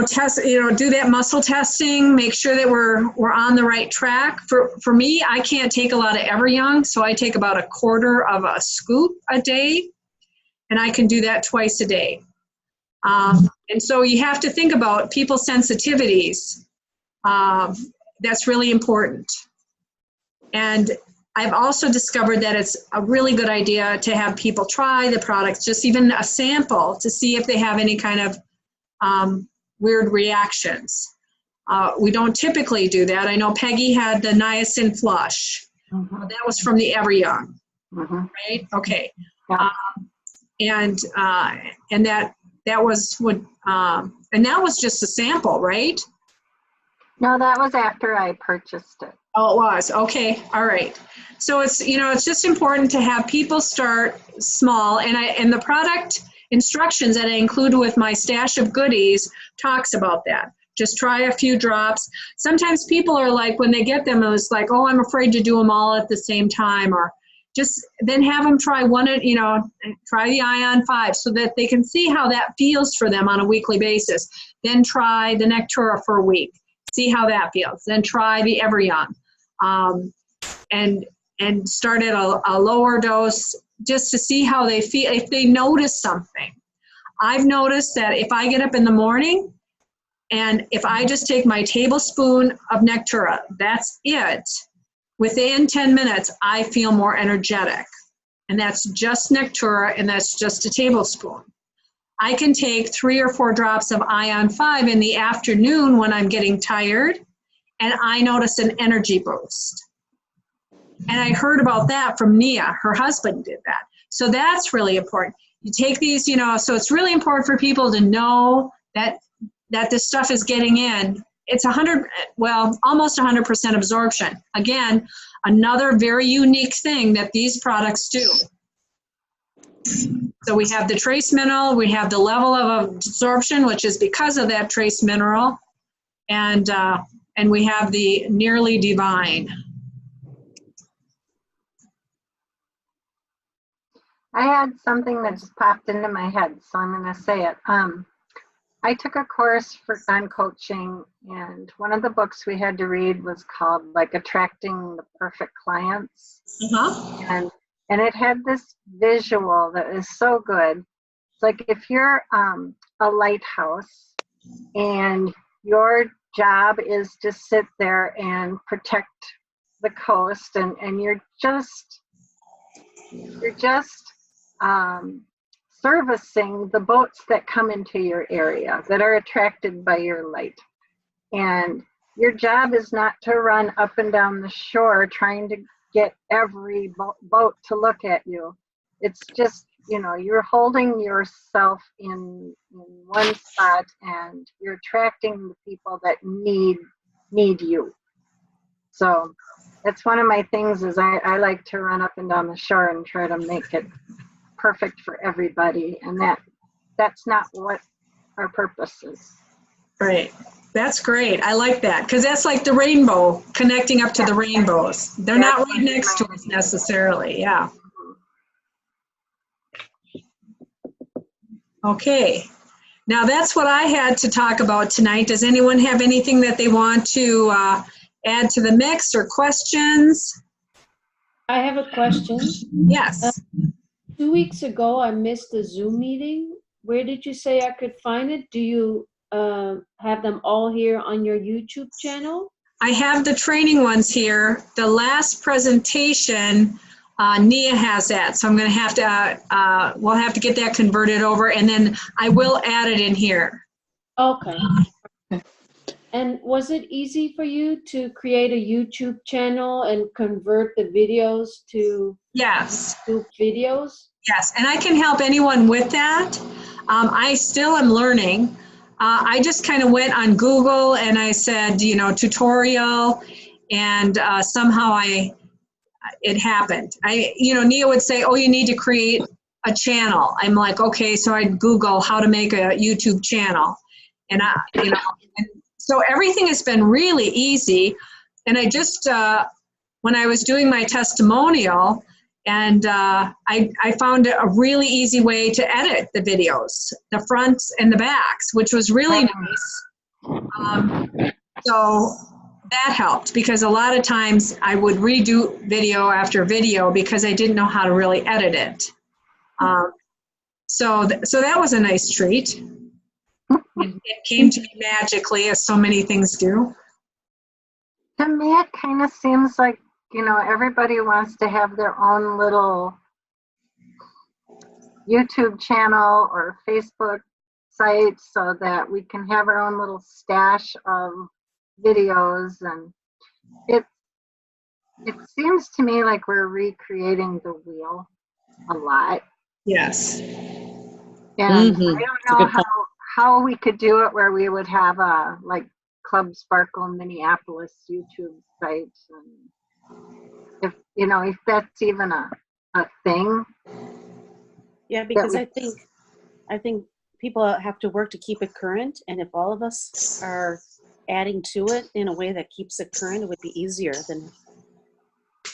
test, do that muscle testing, make sure that we're on the right track. For me, I can't take a lot of Everyoung, so I take about a quarter of a scoop a day, and I can do that twice a day. And so you have to think about people's sensitivities. That's really important. And I've also discovered that it's a really good idea to have people try the products, just even a sample, to see if they have any kind of weird reactions. We don't typically do that. I know Peggy had the niacin flush. Mm-hmm. That was from the Everyoung, Mm-hmm. right? Okay. Yeah. And that was what, and that was just a sample, right? No, that was after I purchased it. Oh, it was. Okay. All right. So it's, it's just important to have people start small, and the product instructions that I include with my stash of goodies talks about that. Just try a few drops. Sometimes people are like, when they get them, it's like, oh, I'm afraid to do them all at the same time, or just then have them try try the Ion 5 so that they can see how that feels for them on a weekly basis. Then try the Nectura for a week. See how that feels. Then try the Everyoung, and start at a lower dose just to see how they feel, if they notice something. I've noticed that if I get up in the morning and if I just take my tablespoon of Nectura, that's it, within 10 minutes, I feel more energetic. And that's just Nectura, and that's just a tablespoon. I can take 3 or 4 drops of Ion 5 in the afternoon when I'm getting tired, and I notice an energy boost. And I heard about that from Nia. Her husband did that. So that's really important. You take these, so it's really important for people to know that this stuff is getting in. It's almost 100% absorption. Again, another very unique thing that these products do. So we have the trace mineral, we have the level of absorption, which is because of that trace mineral, and we have the nearly divine. I had something that just popped into my head, so I'm going to say it. I took a course on coaching, and one of the books we had to read was called Attracting the Perfect Clients. Uh-huh. And it had this visual that is so good. It's like if you're a lighthouse and your job is to sit there and protect the coast, and you're just servicing the boats that come into your area that are attracted by your light. And your job is not to run up and down the shore trying to get every boat to look at you. It's just, you're holding yourself in one spot, and you're attracting the people that need you. So that's one of my things is I like to run up and down the shore and try to make it perfect for everybody, and that's not what our purpose is. Right. That's great. I like that because that's like the rainbow, connecting up to the rainbows. They're not right next to us necessarily. Yeah. Okay. Now that's what I had to talk about tonight. Does anyone have anything that they want to add to the mix or questions? I have a question. Yes. 2 weeks ago, I missed a Zoom meeting. Where did you say I could find it? Do you have them all here on your YouTube channel? I have the training ones here. The last presentation, Nia has that. So I'm going to have to, we'll have to get that converted over, and then I will add it in here. Okay. And was it easy for you to create a YouTube channel and convert the videos to Yes. YouTube videos? Yes, and I can help anyone with that. I still am learning. I just kind of went on Google and I said, you know, tutorial, and somehow it happened. Nia would say, oh, you need to create a channel. I'm like, okay, so I'd Google how to make a YouTube channel. And so everything has been really easy. And I just, when I was doing my testimonial, and I found a really easy way to edit the videos, the fronts and the backs, which was really nice. So that helped, because a lot of times I would redo video after video because I didn't know how to really edit it. So that was a nice treat. It came to me magically, as so many things do. To me, it kind of seems like, everybody wants to have their own little YouTube channel or Facebook site so that we can have our own little stash of videos. And it seems to me like we're recreating the wheel a lot. Yes. And I don't know how we could do it where we would have a Club Sparkle Minneapolis YouTube site, and if that's even a thing. Yeah, because I think people have to work to keep it current, and if all of us are adding to it in a way that keeps it current, it would be easier than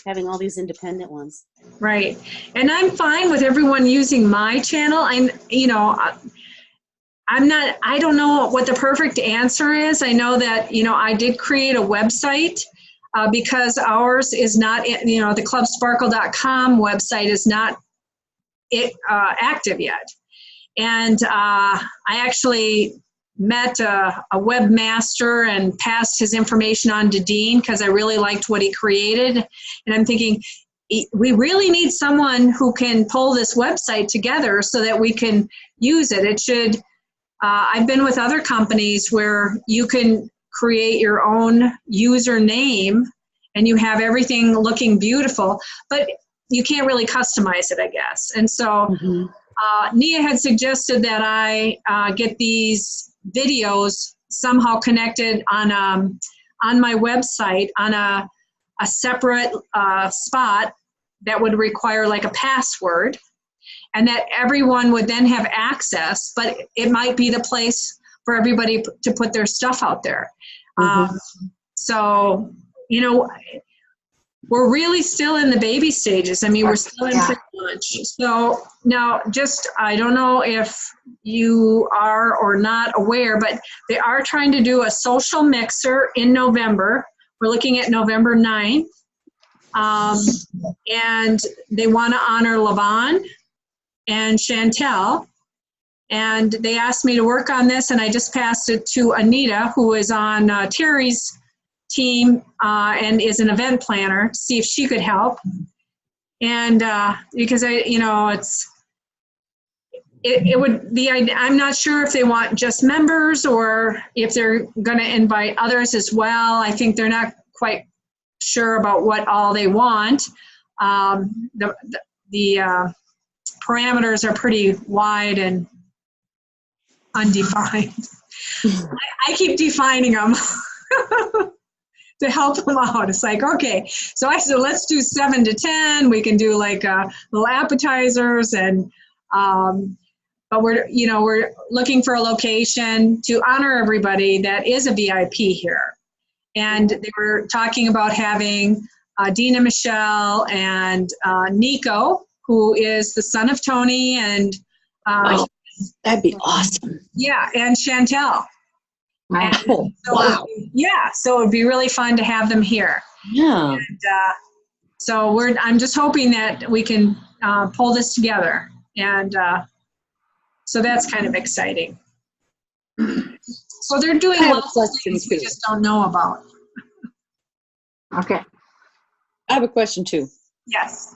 having all these independent ones. Right. And I'm fine with everyone using my channel. I don't know what the perfect answer is. I know that, I did create a website because ours is not, the clubsparkle.com website is not active yet. And I actually met a webmaster and passed his information on to Dean because I really liked what he created. And I'm thinking, we really need someone who can pull this website together so that we can use it. It should, I've been with other companies where you can create your own username and you have everything looking beautiful, but you can't really customize it, I guess. And so Nia had suggested that I get these videos somehow connected on my website on a separate spot that would require like a password, and that everyone would then have access, but it might be the place for everybody to put their stuff out there. So, we're really still in the baby stages. I mean, we're still in pre-launch. So now I don't know if you are or not aware, but they are trying to do a social mixer in November. We're looking at November 9th. And they want to honor Levon and Chantel. And they asked me to work on this, and I just passed it to Anita, who is on Terry's team and is an event planner, to see if she could help. And because it would be, I'm not sure if they want just members or if they're going to invite others as well. I think they're not quite sure about what all they want. The parameters are pretty wide and undefined. I keep defining them to help them out. It's like, okay, so I said, let's do 7 to 10. We can do like little appetizers and But we're looking for a location to honor everybody that is a VIP here. And they were talking about having Dina Michelle and Nico, who is the son of Tony, and That'd be awesome. yeah, and Chantel. And Oh, so, wow. yeah, so it would be really fun to have them here. Yeah. And so I'm just hoping that we can pull this together. And so that's kind of exciting. So they're doing I have a lots of question, things we too. just don't know about. Okay. I have a question too. Yes.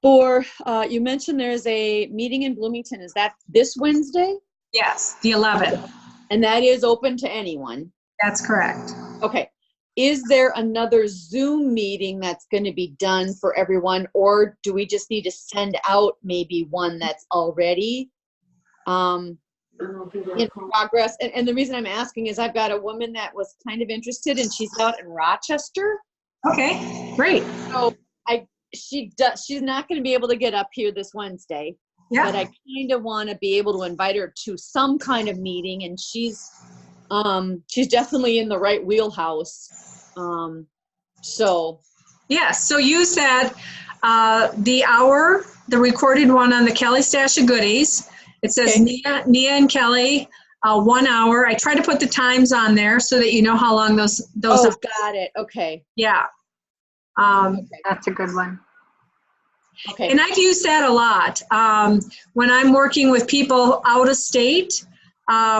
For, you mentioned there's a meeting in Bloomington. Is that this Wednesday? Yes, the 11th. And that is open to anyone? That's correct. Okay. Is there another Zoom meeting that's going to be done for everyone, or do we just need to send out maybe one that's already in progress? And the reason I'm asking is I've got a woman that was kind of interested, and she's out in Rochester. Okay, great. So she's not going to be able to get up here this Wednesday, Yeah. but I kind of want to be able to invite her to some kind of meeting, and she's definitely in the right wheelhouse. So Yeah, so use that, the recorded one on the Kelly Stash of Goodies. It says Okay. Nia and Kelly, 1 hour. I try to put the times on there so that you know how long those oh, are. got it. Okay. Yeah. That's a good one. Okay. And I've used that a lot. When I'm working with people out of state,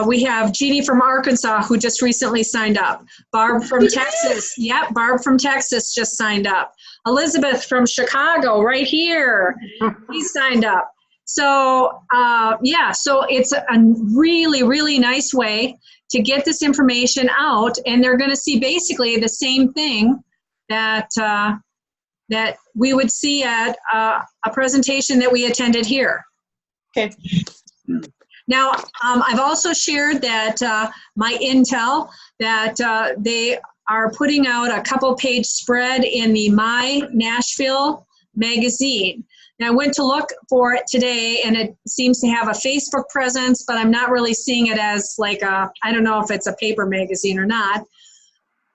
we have Jeannie from Arkansas who just recently signed up. Barb from Texas. Yep, Barb from Texas just signed up. Elizabeth from Chicago, right here. He signed up. So, yeah, so it's a really, really nice way to get this information out, and they're going to see basically the same thing that that we would see at a presentation that we attended here. Okay. Now, I've also shared that my intel that they are putting out a couple-page spread in the My Nashville magazine. Now, I went to look for it today, and it seems to have a Facebook presence, but I'm not really seeing it as like I don't know if it's a paper magazine or not.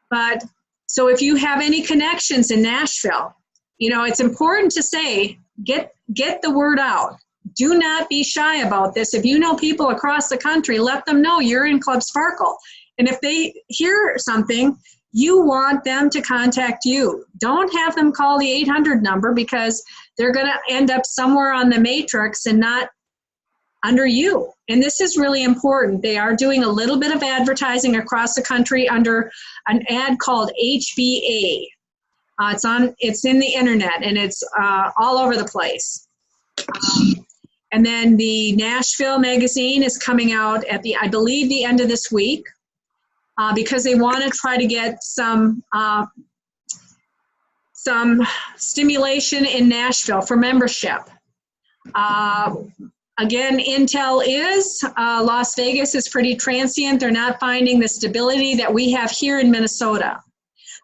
But so if you have any connections in Nashville, it's important to say, get the word out. Do not be shy about this. If you know people across the country, let them know you're in Club Sparkle. And if they hear something, you want them to contact you. Don't have them call the 800 number, because they're going to end up somewhere on the matrix and not under you. And this is really important. They are doing a little bit of advertising across the country under an ad called HBA. It's in the internet, and it's all over the place. And then the Nashville magazine is coming out at I believe the end of this week, because they want to try to get some stimulation in Nashville for membership. Again, intel is Las Vegas is pretty transient. They're not finding the stability that we have here in Minnesota.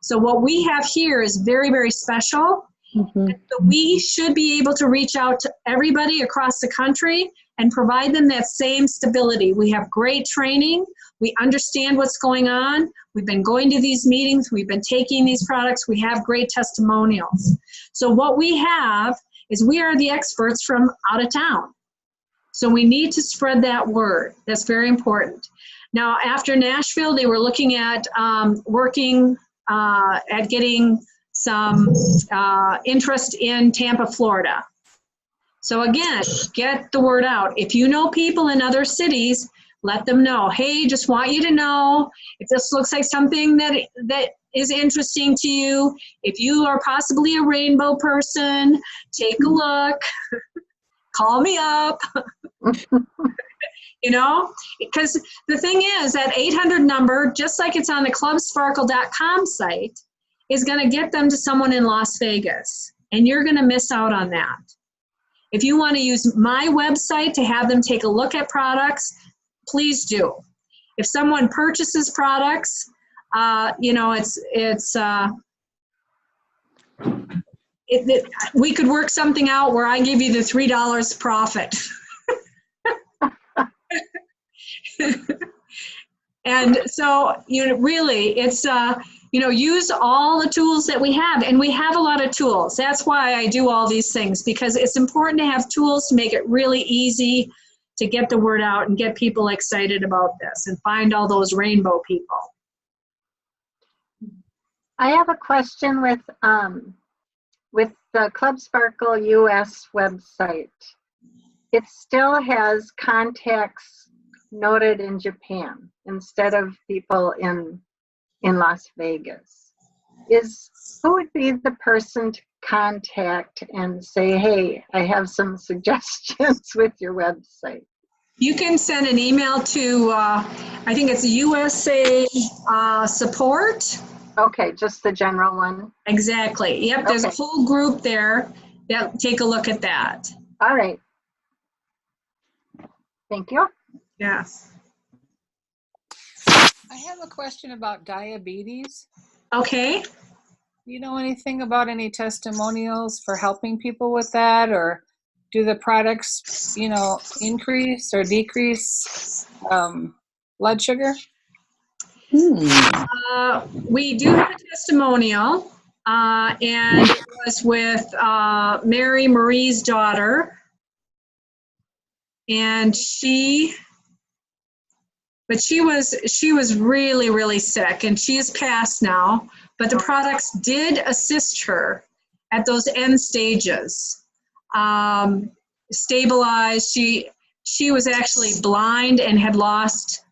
So what we have here is very, very special. Mm-hmm. So we should be able to reach out to everybody across the country and provide them that same stability. We have great training. We understand what's going on. We've been going to these meetings. We've been taking these products. We have great testimonials. So what we have is we are the experts from out of town. So we need to spread that word. That's very important. Now, after Nashville, they were looking at working at getting some interest in Tampa, Florida. So again, get the word out. If you know people in other cities, let them know. Hey, just want you to know, if this looks like something that is interesting to you, if you are possibly a rainbow person, take a look, call me up. Because the thing is, that 800 number, just like it's on the clubsparkle.com site, is going to get them to someone in Las Vegas, and you're going to miss out on that. If you want to use my website to have them take a look at products, please do. If someone purchases products, we could work something out where I give you the $3 profit. And so, really, it's, use all the tools that we have. And we have a lot of tools. That's why I do all these things, because it's important to have tools to make it really easy to get the word out and get people excited about this and find all those rainbow people. I have a question with the Club Sparkle US website. It still has contacts noted in Japan instead of people in Las Vegas. Who would be the person to contact and say, hey, I have some suggestions with your website? You can send an email to, I think it's USA Support. Okay, just the general one. Exactly. Yep, there's a Okay. whole group there that take a look at that. All right. Thank you. Yes. I have a question about diabetes. Okay. Do you know anything about any testimonials for helping people with that, or do the products, increase or decrease blood sugar? We do have a testimonial, and it was with Mary Marie's daughter. And she was really, really sick, and she is passed now, but the products did assist her at those end stages. Stabilized. She was actually blind and had lost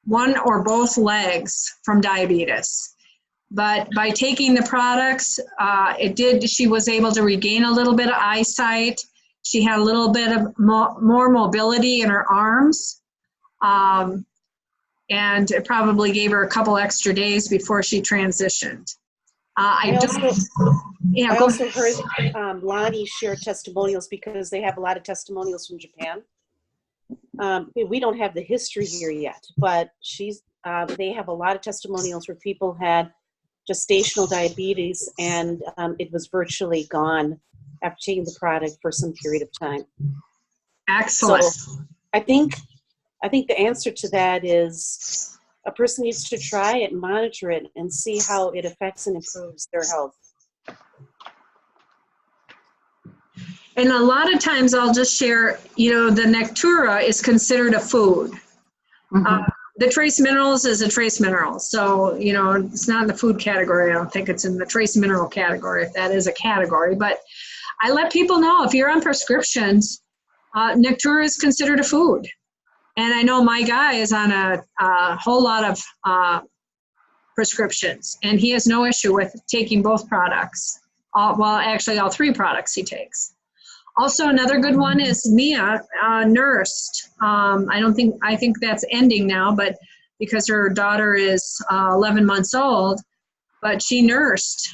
one or both legs from diabetes. But by taking the products, she was able to regain a little bit of eyesight. She had a little bit of more mobility in her arms. And it probably gave her a couple extra days before she transitioned. I also heard Lonnie share testimonials, because they have a lot of testimonials from Japan. We don't have the history here yet, but they have a lot of testimonials where people had gestational diabetes, and it was virtually gone after taking the product for some period of time. Excellent. So I think the answer to that is a person needs to try it and monitor it and see how it affects and improves their health. And a lot of times I'll just share, the Nectura is considered a food. Mhm. The trace minerals is a trace mineral. So, it's not in the food category. I don't think it's in the trace mineral category, if that is a category. But I let people know, if you're on prescriptions, Nectura is considered a food. And I know my guy is on a whole lot of prescriptions, and he has no issue with taking both products. Actually, all three products he takes. Also, another good one is Mia nursed. I think that's ending now, but because her daughter is 11 months old, but she nursed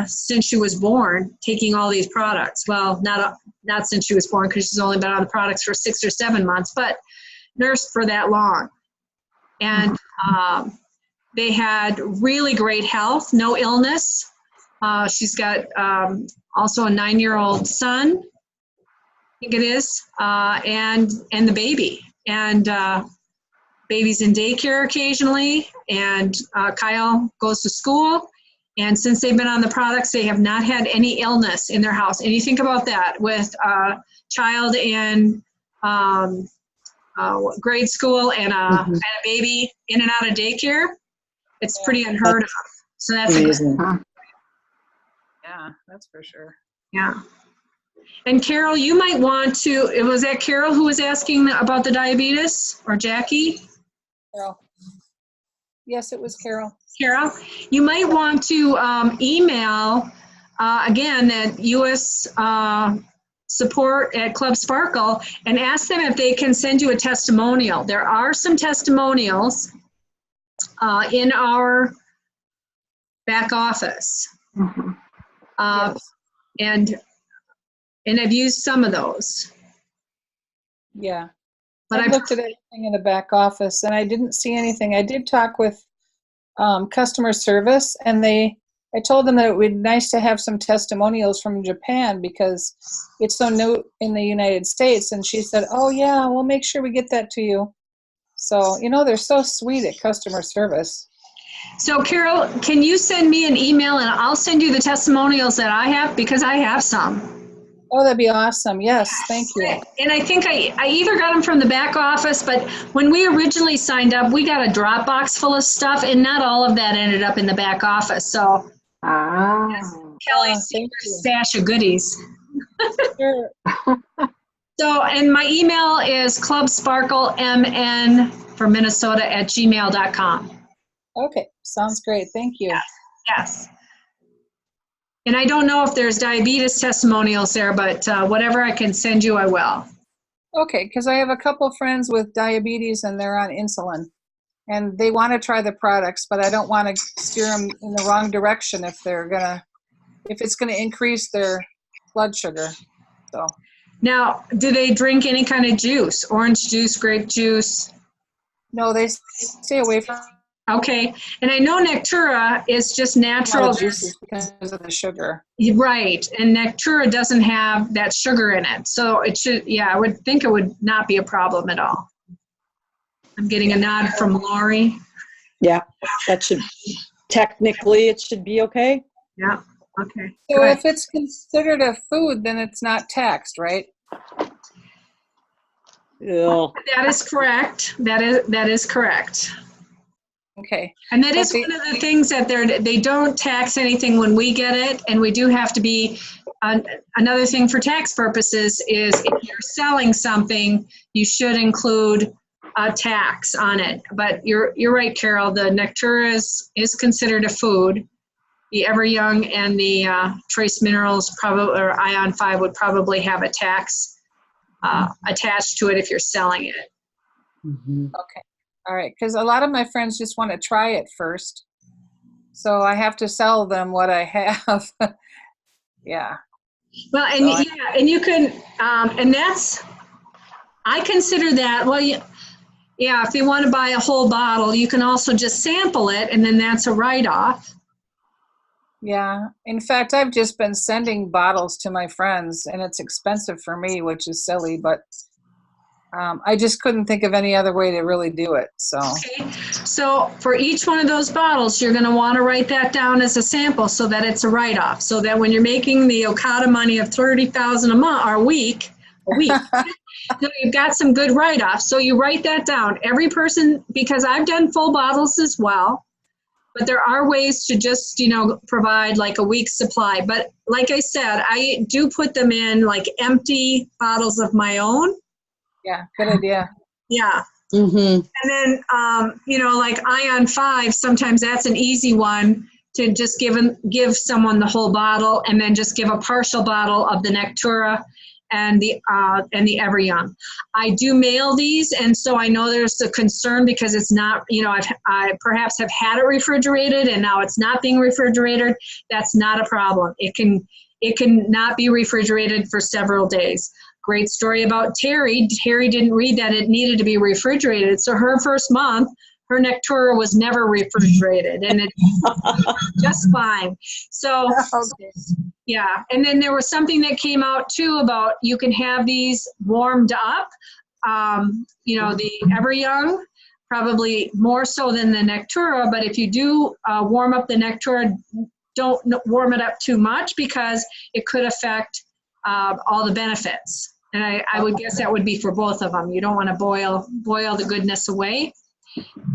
since she was born, taking all these products. Well, not since she was born, because she's only been on the products for 6 or 7 months, but nursed for that long. And they had really great health, no illness. She's got also a 9-year-old son, I think it is, and the baby. And baby's in daycare occasionally, and Kyle goes to school. And since they've been on the products, they have not had any illness in their house. And you think about that with a child in grade school and a baby in and out of daycare, it's pretty unheard of. So that's Amazing. Yeah, that's for sure. Yeah. And Carol, you might want to, was that Carol who was asking about the diabetes, or Jackie? Carol. Yes, it was Carol. Carol, you might want to email, again, that US support at Club Sparkle, and ask them if they can send you a testimonial. There are some testimonials in our back office. Mhm. And I've used some of those. Yeah. But I looked at everything in the back office and I didn't see anything. I did talk with customer service, and I told them that it would be nice to have some testimonials from Japan because it's so new in the United States. And she said, oh yeah, we'll make sure we get that to you. So, they're so sweet at customer service. So Carol, can you send me an email and I'll send you the testimonials that I have because I have some. Oh, that'd be awesome. Yes, thank you. And I think I either got them from the back office, but when we originally signed up, we got a Dropbox full of stuff and not all of that ended up in the back office. So Kelly's thank secret you. stash of goodies. Sure. So, and my email is clubsparklemn for Minnesota@gmail.com. Okay, sounds great. Thank you. Yes. And I don't know if there's diabetes testimonials there, but whatever I can send you, I will. Okay, because I have a couple friends with diabetes and they're on insulin. And they want to try the products, but I don't want to steer them in the wrong direction if it's going to increase their blood sugar. So. Now, do they drink any kind of juice? Orange juice, grape juice? No, they stay away from Okay. And I know Nectura is just natural. juices because of the sugar. Right. And Nectura doesn't have that sugar in it. So it should, I would think it would not be a problem at all. I'm getting a nod from Lori. Yeah, that should, technically, it should be okay. Yeah. Okay. So Good. if it's considered a food, then it's not taxed, right? Yeah. That is correct. That is correct. Okay. And that is But one of the things that they don't tax anything when we get it, and we do have to be, another thing for tax purposes is if you're selling something, you should include a tax on it. But you're right, Carol, the Nectura is considered a food. The Everyoung and the Trace Minerals or Ion 5 would probably have a tax attached to it if you're selling it. Mm-hmm. Okay. All right. Because a lot of my friends just want to try it first. So I have to sell them what I have. Yeah. Well, and you can, and that's, I consider that, well, if you want to buy a whole bottle, you can also just sample it, and then that's a write-off. Yeah. In fact, I've just been sending bottles to my friends, and it's expensive for me, which is silly, but I just couldn't think of any other way to really do it. So. Okay. So for each one of those bottles, you're going to want to write that down as a sample so that it's a write-off. So that when you're making the Okada money of $30,000 a month or a week, you've got some good write-offs. So you write that down. Every person, because I've done full bottles as well, but there are ways to just, provide like a week's supply. But like I said, I do put them in like empty bottles of my own. Yeah, good idea. Yeah. Mm-hmm. And then, like Ion 5, sometimes that's an easy one to just give someone the whole bottle and then just give a partial bottle of the Nectura and the Everyoung. I do mail these, and so I know there's a concern because it's not, I perhaps have had it refrigerated and now it's not being refrigerated. That's not a problem. It can not be refrigerated for several days. Great story about Terry. Terry didn't read that it needed to be refrigerated. So her first month, her Nectura was never refrigerated, and it's just fine. So, yeah. And then there was something that came out too about you can have these warmed up. The Everyoung, probably more so than the Nectura, but if you do warm up the Nectura, don't warm it up too much because it could affect all the benefits. And I would guess that would be for both of them. You don't want to boil the goodness away.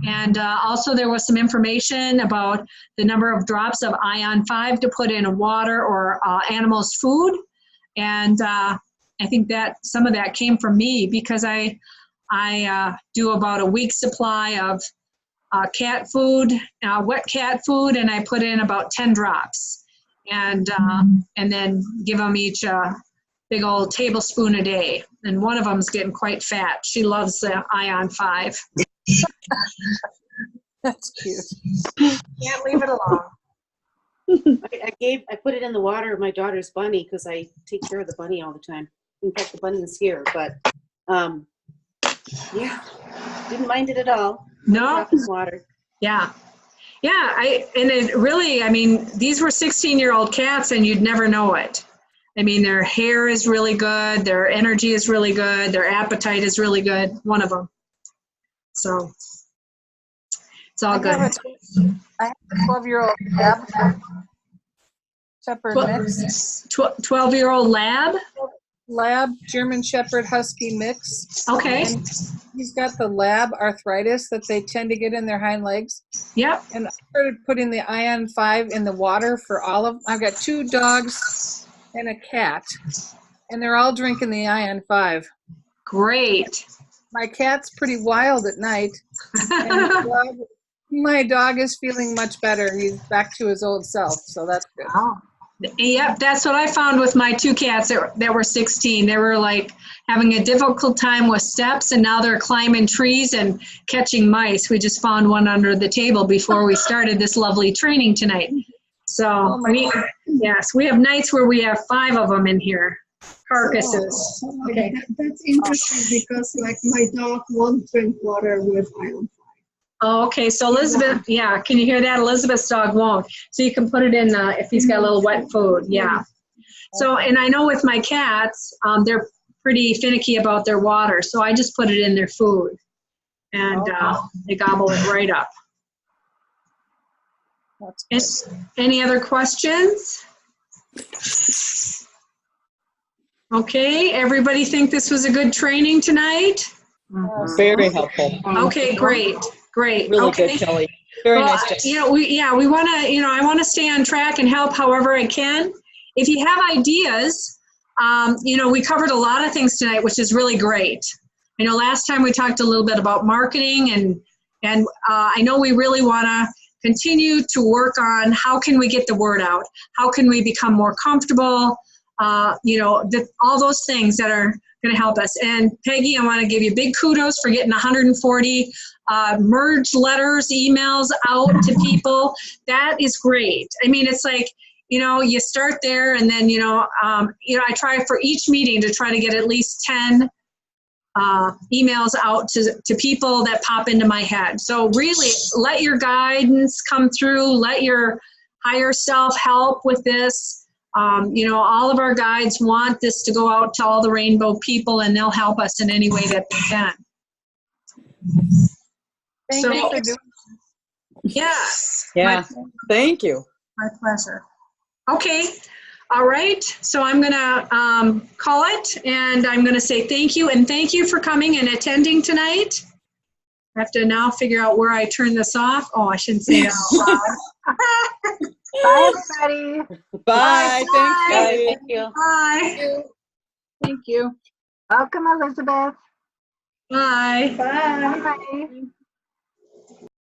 And also there was some information about the number of drops of Ion 5 to put in water or animals' food. And I think that some of that came from me because I do about a week's supply of cat food, wet cat food, and I put in about 10 drops. And then give them each big old tablespoon a day. And one of them's getting quite fat. She loves the Ion 5. That's cute. Can't leave it alone. I put it in the water of my daughter's bunny because I take care of the bunny all the time. In fact, the bunny is here, but didn't mind it at all. No. Drop in water. Yeah. Yeah. These were 16-year-old cats and you'd never know it. I mean, their hair is really good. Their energy is really good. Their appetite is really good. One of them. So it's all I good. have a 12-year-old Shepherd mix. 12-year-old Lab German Shepherd Husky mix. Okay. And he's got the lab arthritis that they tend to get in their hind legs. Yep. And I started putting the Ion 5 in the water for I've got 2 dogs and a cat, and they're all drinking the Ion 5. Great. My cat's pretty wild at night, and my dog is feeling much better. He's back to his old self, so that's good. Wow. Yep, that's what I found with my 2 cats that were 16. They were like having a difficult time with steps, and now they're climbing trees and catching mice. We just found one under the table before we started this lovely training tonight. So, yes, we have nights where we have 5 of them in here, carcasses. Okay. That's interesting because like my dog won't drink water with Ion 5. Oh, okay. So Elizabeth, yeah, can you hear that? Elizabeth's dog won't. So you can put it in if he's got a little wet food. Yeah. So, and I know with my cats, they're pretty finicky about their water. So I just put it in their food, and they gobble it right up. Any other questions? Okay. Everybody think this was a good training tonight? Very helpful. Okay, great. Great. Really Okay. good, Kelly. Very Well, nice. we want to, I want to stay on track and help however I can. If you have ideas, we covered a lot of things tonight, which is really great. I know last time we talked a little bit about marketing, and I know we really want to continue to work on how can we get the word out? How can we become more comfortable? All those things that are going to help us. And Peggy, I want to give you big kudos for getting 140 merged letters, emails out to people. That is great. I mean, it's like, you start there, and then, I try for each meeting to try to get at least 10 emails out to people that pop into my head. So really let your guidance come through, let your higher self help with this. All of our guides want this to go out to all the rainbow people, and they'll help us in any way that they can. Thank you for doing Yes. Yeah. Thank you. My pleasure. Okay. All right. So I'm going to call it, and I'm going to say thank you, and thank you for coming and attending tonight. I have to now figure out where I turn this off. Oh, I shouldn't say it out loud. Bye, everybody. Bye. Thanks, Kelly. Thank you. Bye. Thank you. Welcome, Elizabeth. Bye. Bye. Bye.